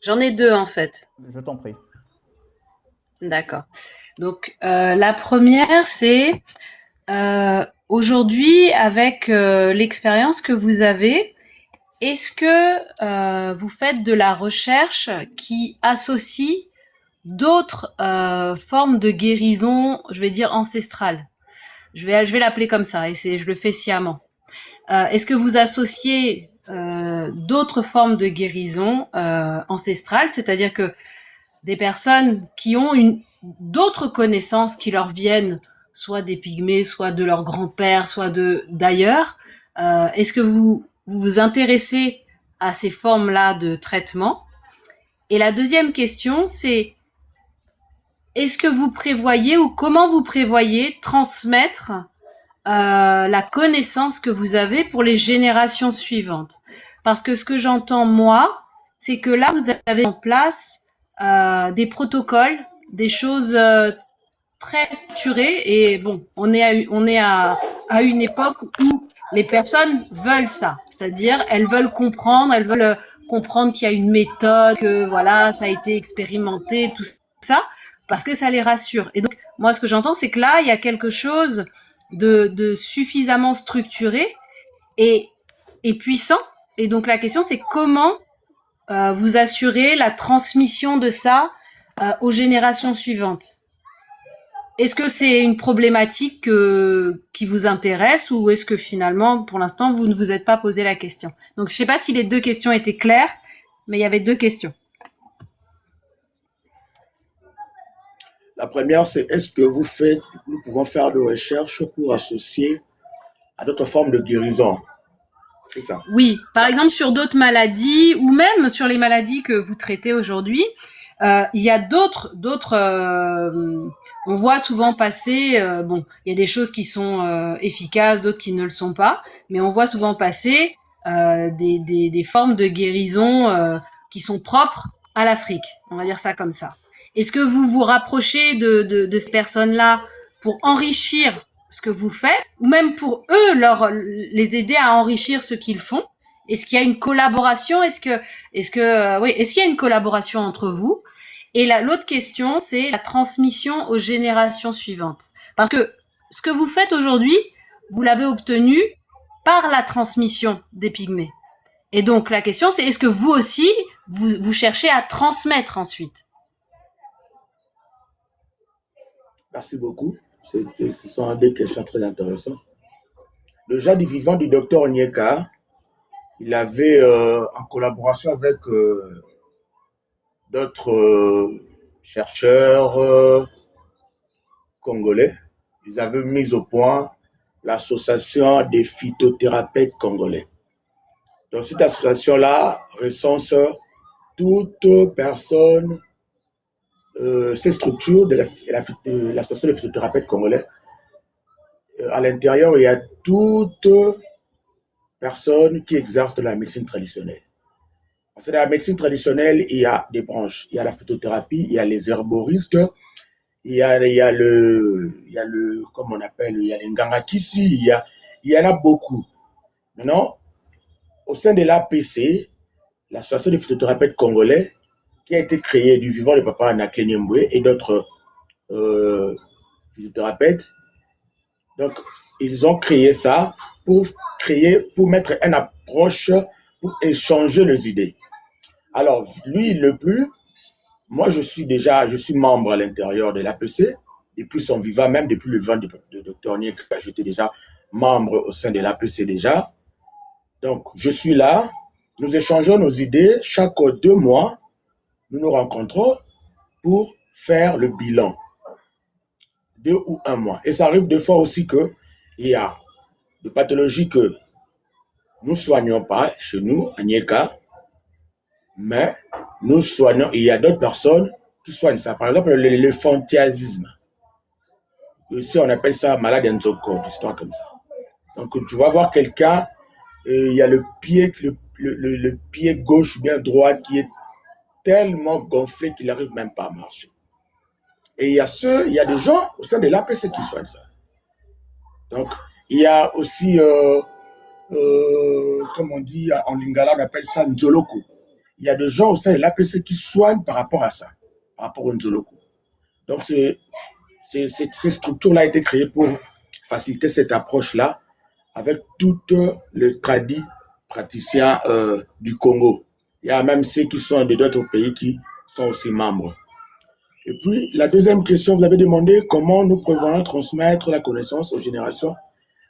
J'en ai 2 en fait. Je t'en prie. D'accord. Donc, la première, c'est aujourd'hui, avec l'expérience que vous avez, est-ce que vous faites de la recherche qui associe d'autres formes de guérison, je vais dire ancestrales? Je vais l'appeler comme ça, et je le fais sciemment. Est-ce que vous associez d'autres formes de guérison ancestrales, c'est-à-dire que des personnes qui ont d'autres connaissances qui leur viennent, soit des pygmées, soit de leur grand-père, soit d'ailleurs, est-ce que vous vous intéressez à ces formes-là de traitement? Et la deuxième question, c'est est-ce que vous prévoyez ou comment vous prévoyez transmettre la connaissance que vous avez pour les générations suivantes? Parce que ce que j'entends, moi, c'est que là, vous avez en place des protocoles, des choses très structurées. Et bon, on est à une époque où les personnes veulent ça. C'est-à-dire, elles veulent comprendre qu'il y a une méthode, que voilà, ça a été expérimenté, tout ça, parce que ça les rassure. Et donc, moi, ce que j'entends, c'est que là, il y a quelque chose de suffisamment structuré et puissant. Et donc, la question, c'est comment vous assurez la transmission de ça aux générations suivantes? Est-ce que c'est une problématique qui vous intéresse ou est-ce que finalement, pour l'instant, vous ne vous êtes pas posé la question? Donc, je ne sais pas si les 2 questions étaient claires, mais il y avait 2 questions. La première, c'est est-ce que nous pouvons faire de recherches pour associer à d'autres formes de guérison? C'est ça. Oui, par exemple sur d'autres maladies ou même sur les maladies que vous traitez aujourd'hui, il y a d'autres. On voit souvent passer. Bon, il y a des choses qui sont efficaces, d'autres qui ne le sont pas, mais on voit souvent passer des formes de guérison qui sont propres à l'Afrique. On va dire ça comme ça. Est-ce que vous vous rapprochez de ces personnes-là pour enrichir ce que vous faites, ou même pour eux les aider à enrichir ce qu'ils font? Est-ce qu'il y a une collaboration? Est-ce qu'il y a une collaboration entre vous? Et l'autre question, c'est la transmission aux générations suivantes. Parce que ce que vous faites aujourd'hui, vous l'avez obtenu par la transmission des pygmées. Et donc, la question, c'est est-ce que vous aussi, vous cherchez à transmettre ensuite? Merci beaucoup. Ce sont des questions très intéressantes. Le genre du vivant du docteur Onyeka, il avait, en collaboration avec d'autres chercheurs congolais, ils avaient mis au point l'association des phytothérapeutes congolais. Donc, cette association-là recense toute personne, ces structures de l'association des phytothérapeutes congolais. À l'intérieur, il y a toute personne qui exerce de la médecine traditionnelle. Parce que dans la médecine traditionnelle, il y a des branches. Il y a la phytothérapie, il y a les herboristes, il y a comme on appelle, il y a les ngangakisi, il y en a beaucoup. Maintenant, au sein de l'APC, l'association des phytothérapeutes congolais, qui a été créée du vivant de Papa Anakle Niemboué et d'autres phytothérapeutes. Donc, ils ont créé ça pour mettre une approche, pour échanger les idées. Alors, lui, moi, je suis membre à l'intérieur de l'APC, depuis son vivant, même depuis le vivant de Dr Onyeka, j'étais déjà membre au sein de l'APC déjà. Donc, je suis là, nous échangeons nos idées, chaque 2 mois, nous nous rencontrons pour faire le bilan. 2 ou 1 mois. Et ça arrive des fois aussi qu'il y a des pathologies que nous ne soignons pas chez nous, à Nyeka, mais nous soignons, il y a d'autres personnes qui soignent ça. Par exemple, le fantiasisme. Ici, on appelle ça malade Nzoko, des histoires comme ça. Donc, tu vas voir quelqu'un, il y a le pied gauche ou bien droit qui est tellement gonflé qu'il n'arrive même pas à marcher. Et il y a des gens au sein de l'APC qui soignent ça. Donc, il y a aussi, comme on dit en lingala, on appelle ça Nzoloko. Il y a des gens au sein de l'APC qui soignent par rapport à ça, par rapport au Nzoloko. Donc, ces structures-là ont été créées pour faciliter cette approche-là avec tous les praticiens du Congo. Il y a même ceux qui sont d'autres pays qui sont aussi membres. Et puis, la deuxième question, vous avez demandé comment nous prévoyons transmettre la connaissance aux générations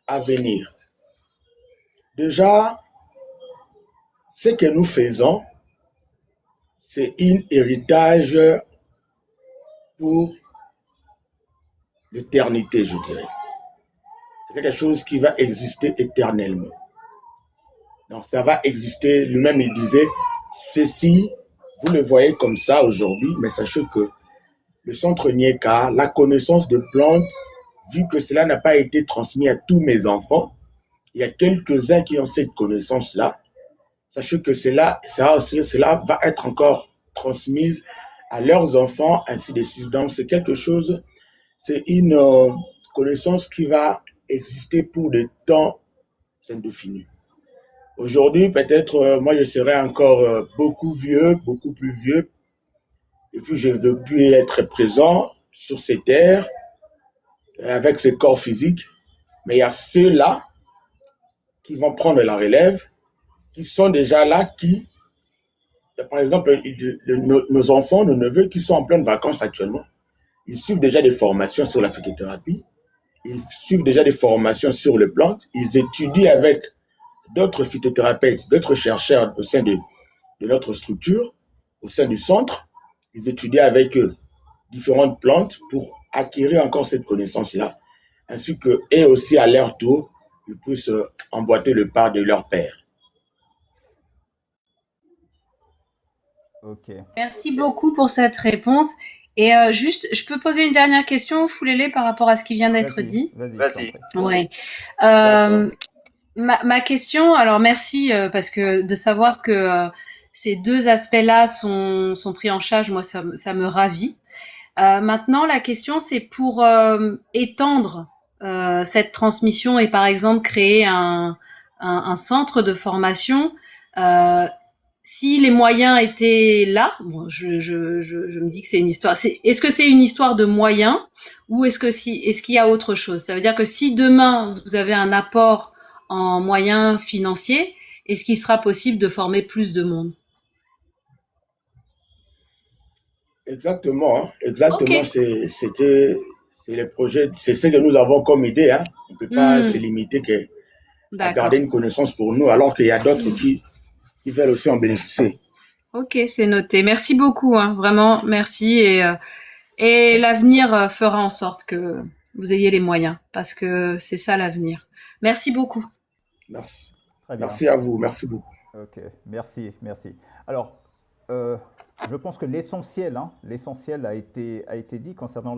à venir. Déjà, ce que nous faisons, c'est un héritage pour l'éternité, je dirais. C'est quelque chose qui va exister éternellement. Donc, ça va exister. Lui-même, il disait, ceci, vous le voyez comme ça aujourd'hui, mais sachez que le centre Nyeka, la connaissance de plantes, vu que cela n'a pas été transmis à tous mes enfants, il y a quelques-uns qui ont cette connaissance-là. Sachez que cela va être encore transmis à leurs enfants, ainsi de suite. Donc, c'est quelque chose, c'est une connaissance qui va exister pour des temps indéfinis. Aujourd'hui, peut-être, moi, je serai encore beaucoup plus vieux, et puis je ne veux plus être présent sur ces terres avec ce corps physique, mais il y a ceux-là qui vont prendre la relève, qui sont déjà là, par exemple, nos enfants, nos neveux qui sont en pleine vacances actuellement, ils suivent déjà des formations sur la phytothérapie, ils suivent déjà des formations sur les plantes, ils étudient avec d'autres phytothérapeutes, d'autres chercheurs au sein de notre structure, au sein du centre, ils étudient avec eux différentes plantes pour acquérir encore cette connaissance-là, ainsi que, et aussi à leur tour, ils puissent emboîter le pas de leur père. Ok. Merci beaucoup pour cette réponse. Et juste, je peux poser une dernière question, Foulélé, par rapport à ce qui vient d'être dit? Vas-y. Oui. Ma question, alors merci, parce que de savoir que ces 2 aspects-là sont pris en charge, moi, ça me ravit. Maintenant, la question, c'est pour étendre cette transmission et, par exemple, créer un centre de formation. Si les moyens étaient là, bon, je me dis que c'est une histoire. Est-ce que c'est une histoire de moyens ou est-ce qu'il y a autre chose? Ça veut dire que si demain vous avez un apport en moyens financiers, est-ce qu'il sera possible de former plus de monde? Exactement, hein. Ok. Exactement, c'est les projets, c'est ce que nous avons comme idée, hein. On ne peut pas se limiter à garder D'accord. une connaissance pour nous, alors qu'il y a d'autres qui veulent aussi en bénéficier. Ok, c'est noté. Merci beaucoup, hein, vraiment, merci. Et l'avenir fera en sorte que vous ayez les moyens, parce que c'est ça l'avenir. Merci beaucoup. Merci. Très bien. Merci à vous, merci beaucoup. Ok, merci, merci. Alors, je pense que l'essentiel, hein, l'essentiel a été dit concernant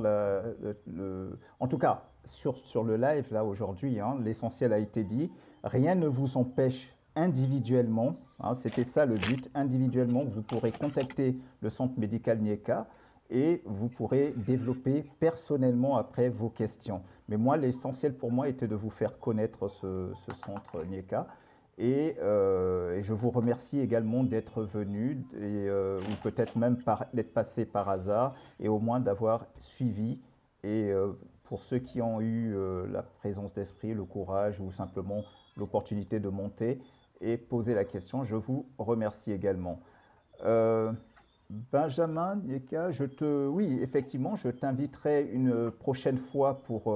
en tout cas, sur le live là aujourd'hui, hein, l'essentiel a été dit. Rien ne vous empêche individuellement, hein, c'était ça le but, individuellement, vous pourrez contacter le centre médical Nieka et vous pourrez développer personnellement après vos questions. Mais moi, l'essentiel pour moi était de vous faire connaître ce centre Nieka. Et je vous remercie également d'être venu, ou peut-être même d'être passé par hasard, et au moins d'avoir suivi. Et pour ceux qui ont eu la présence d'esprit, le courage, ou simplement l'opportunité de monter et poser la question, je vous remercie également. Benjamin Nieka, oui, effectivement, je t'inviterai une prochaine fois pour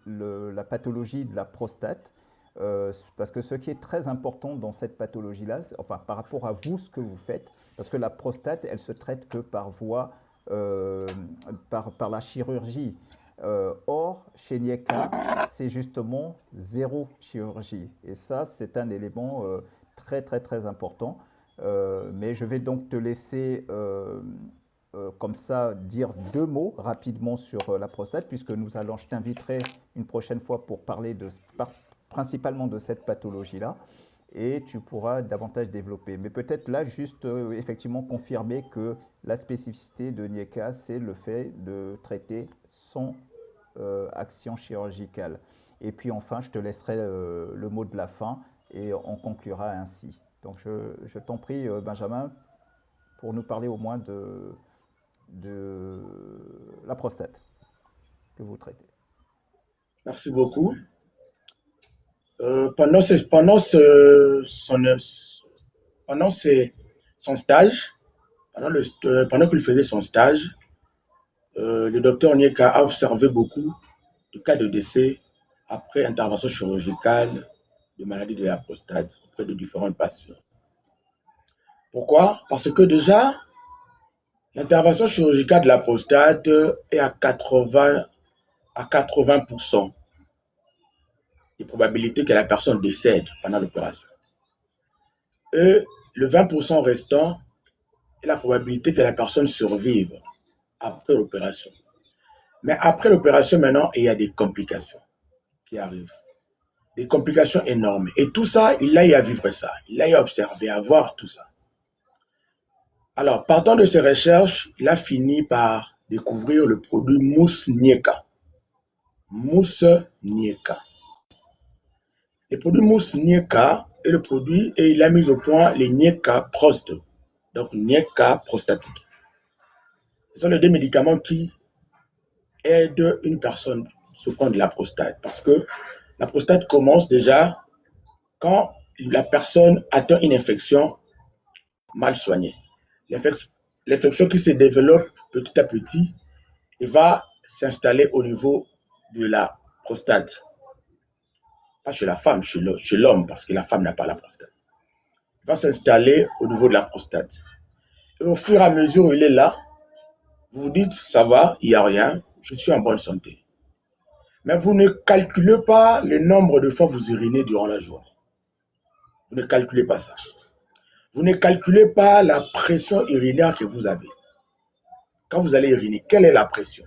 la pathologie de la prostate. Parce que ce qui est très important dans cette pathologie-là, enfin par rapport à vous, ce que vous faites, parce que la prostate, elle se traite que par voie, par la chirurgie. Or, chez Nieka, c'est justement zéro chirurgie. Et ça, c'est un élément très, très, très important. Mais je vais donc te laisser comme ça dire deux mots rapidement sur la prostate, puisque je t'inviterai une prochaine fois pour parler principalement de cette pathologie-là, et tu pourras davantage développer. Mais peut-être là, juste effectivement confirmer que la spécificité de Nieka, c'est le fait de traiter sans action chirurgicale. Et puis enfin, je te laisserai le mot de la fin, et on conclura ainsi. Donc je t'en prie, Benjamin, pour nous parler au moins de la prostate que vous traitez. Merci beaucoup. Son stage, pendant qu'il faisait son stage, le docteur Nieka a observé beaucoup de cas de décès après intervention chirurgicale de maladie de la prostate auprès de différents patients. Pourquoi? Parce que déjà, l'intervention chirurgicale de la prostate est à 80% de probabilité que la personne décède pendant l'opération. Et le 20% restant est la probabilité que la personne survive après l'opération. Mais après l'opération, maintenant, il y a des complications qui arrivent. Des complications énormes. Et tout ça, il a eu à vivre ça. Il a eu à observer, à voir tout ça. Alors, partant de ses recherches, il a fini par découvrir le produit Mousse Nieka. Mousse Nieka. Le produit Mousse Nieka est le produit, et il a mis au point les Nieka Prost. Donc, Nieka prostatique. Ce sont les deux médicaments qui aident une personne souffrant de la prostate. Parce que la prostate commence déjà quand la personne atteint une infection mal soignée. L'infection qui se développe petit à petit et va s'installer au niveau de la prostate. Pas chez la femme, chez l'homme, parce que la femme n'a pas la prostate. Il va s'installer au niveau de la prostate. Et au fur et à mesure où il est là, vous vous dites, ça va, il n'y a rien, je suis en bonne santé. Mais vous ne calculez pas le nombre de fois que vous urinez durant la journée. Vous ne calculez pas ça. Vous ne calculez pas la pression urinaire que vous avez. Quand vous allez uriner, quelle est la pression?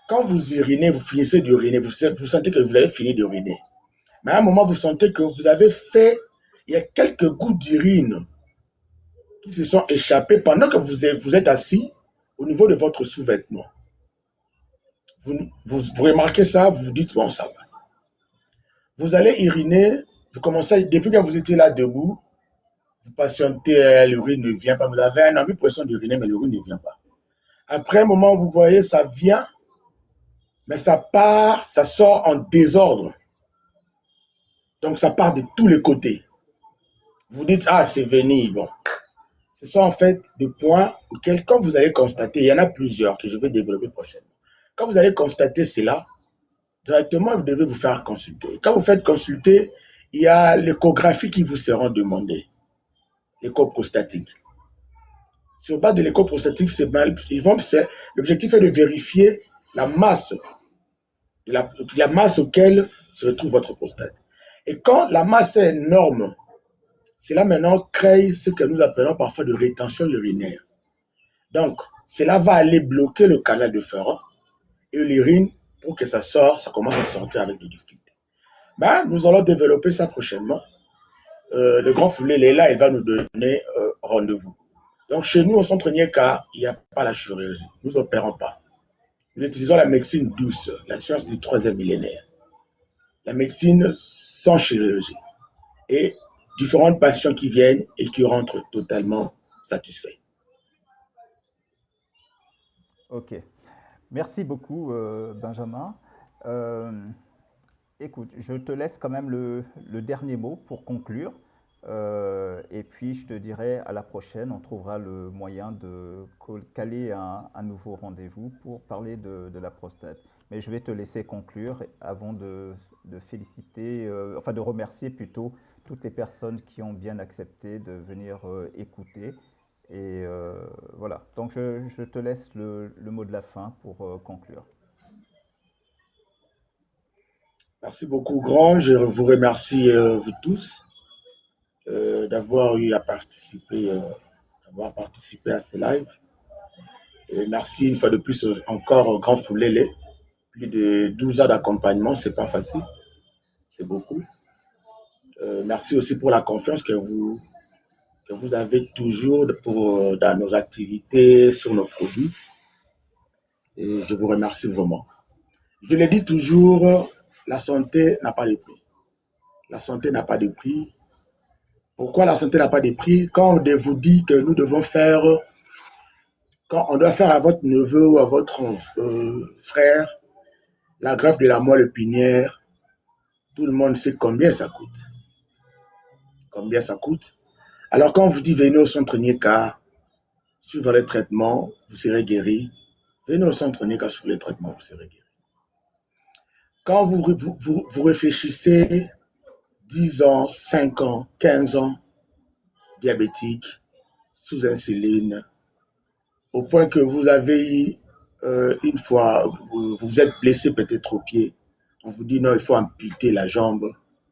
Quand vous urinez, vous finissez d'uriner, vous sentez que vous avez fini d'uriner. Mais à un moment, vous sentez que vous avez fait, il y a quelques gouttes d'urine qui se sont échappées pendant que vous êtes assis au niveau de votre sous-vêtement. Vous remarquez ça, vous vous dites, bon, ça va. Vous allez uriner, vous commencez, depuis que vous étiez là debout, vous patientez, l'urine ne vient pas. Vous avez un envie pression d'uriner, mais l'urine ne vient pas. Après un moment, vous voyez, ça vient, mais ça part, ça sort en désordre. Donc, ça part de tous les côtés. Vous dites, ah, c'est vénile. Bon, ce sont en fait des points auxquels, quand vous allez constater, il y en a plusieurs que je vais développer prochainement. Quand vous allez constater cela, directement, vous devez vous faire consulter. Quand vous faites consulter, il y a l'échographie qui vous seront demandées, l'écho prostatique. Sur base de l'écho prostatique, l'objectif est de vérifier la masse, la masse auquel se retrouve votre prostate. Et quand la masse est énorme, cela maintenant crée ce que nous appelons parfois de rétention urinaire. Donc, cela va aller bloquer le canal de Ferrand et l'urine, pour que ça sorte, ça commence à sortir avec des difficultés. Ben, nous allons développer ça prochainement. Le grand Foulé est là, il va nous donner rendez-vous. Donc, chez nous, au centre Nieka, il n'y a pas la chirurgie. Nous n'opérons pas. Nous utilisons la médecine douce, la science du 3e millénaire. La médecine sans chirurgie. Et différents patients qui viennent et qui rentrent totalement satisfaits. Ok. Merci beaucoup, Benjamin. Écoute, je te laisse quand même le dernier mot pour conclure. Et puis, je te dirai à la prochaine, on trouvera le moyen de caler un nouveau rendez-vous pour parler de la prostate. Mais je vais te laisser conclure avant de féliciter, enfin de remercier plutôt toutes les personnes qui ont bien accepté de venir écouter. Et voilà, donc je te laisse le mot de la fin pour conclure. Merci beaucoup, Grand. Je vous remercie, vous tous, d'avoir eu à participer, à ce live. Et merci une fois de plus encore au Grand Foulélé. Plus de 12 ans d'accompagnement, c'est pas facile. C'est beaucoup. Merci aussi pour la confiance que vous avez toujours dans nos activités, sur nos produits. Et je vous remercie vraiment. Je le dis toujours, la santé n'a pas de prix. La santé n'a pas de prix. Pourquoi la santé n'a pas de prix? Quand on vous dit que nous devons faire, quand on doit faire à votre neveu ou à votre frère la greffe de la moelle épinière, tout le monde sait combien ça coûte. Combien ça coûte. Alors quand on vous dit venez au centre Nieka, suivez les traitements, vous serez guéri. Venez au centre Nieka, suivez les traitements, vous serez guéri. Quand vous réfléchissez 10 ans, 5 ans, 15 ans, diabétique, sous insuline, au point que vous avez une fois, vous êtes blessé peut-être au pied, on vous dit non, il faut amputer la jambe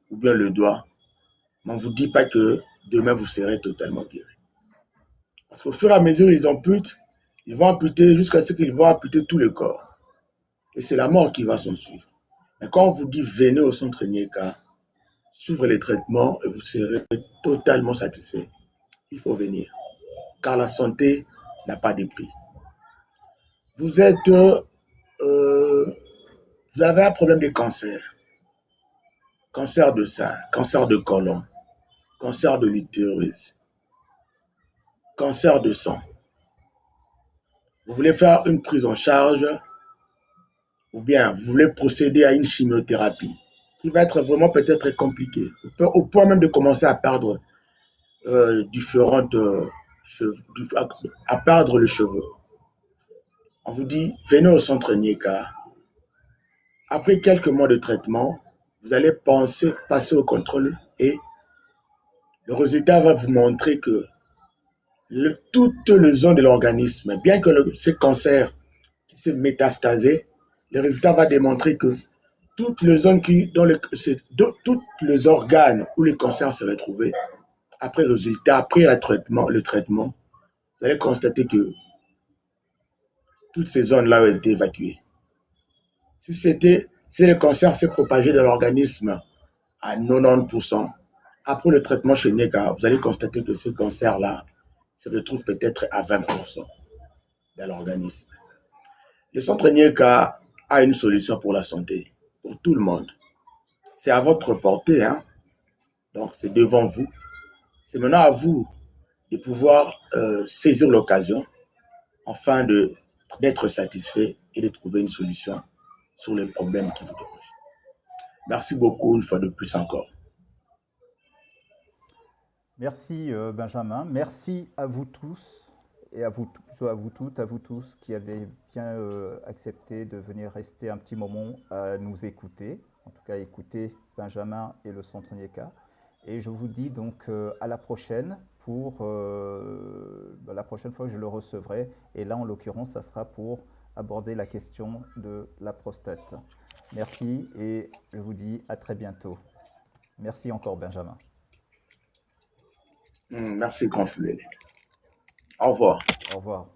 ou bien le doigt, mais on ne vous dit pas que demain vous serez totalement guéri. Parce qu'au fur et à mesure ils vont amputer jusqu'à ce qu'ils vont amputer tout le corps. Et c'est la mort qui va s'en suivre. Mais quand on vous dit venez au centre Nieka, suivre les traitements et vous serez totalement satisfait. Il faut venir. Car la santé n'a pas de prix. Vous avez un problème de cancer. Cancer de sein, cancer de côlon, cancer de l'utérus, cancer de sang. Vous voulez faire une prise en charge ou bien vous voulez procéder à une chimiothérapie qui va être vraiment peut-être compliquée, au point même de commencer à perdre à perdre le cheveu. On vous dit, venez au centre Nieka. Après quelques mois de traitement, vous allez passer au contrôle et le résultat va vous montrer que toutes les zones de l'organisme, bien que ce cancer qui s'est métastasé, le résultat va démontrer que toutes les zones toutes les organes où le cancer s'est retrouvé, après le traitement, vous allez constater que toutes ces zones-là ont été évacuées. Si le cancer s'est propagé dans l'organisme à 90%, après le traitement chez Nieka, vous allez constater que ce cancer-là se retrouve peut-être à 20% dans l'organisme. Le centre Nieka a une solution pour la santé, pour tout le monde. C'est à votre portée, hein? Donc c'est devant vous. C'est maintenant à vous de pouvoir saisir l'occasion afin d'être satisfait et de trouver une solution sur les problèmes qui vous dérangent. Merci beaucoup une fois de plus encore. Merci Benjamin, merci à vous tous et à vous, à vous toutes, à vous tous qui avez bien accepté de venir rester un petit moment à nous écouter, en tout cas écouter Benjamin et le Centre Nieka. Et je vous dis donc à la prochaine pour la prochaine fois que je le recevrai. Et là, en l'occurrence, ça sera pour aborder la question de la prostate. Merci et je vous dis à très bientôt. Merci encore Benjamin. Merci, Grand Fulele. Au revoir. Au revoir.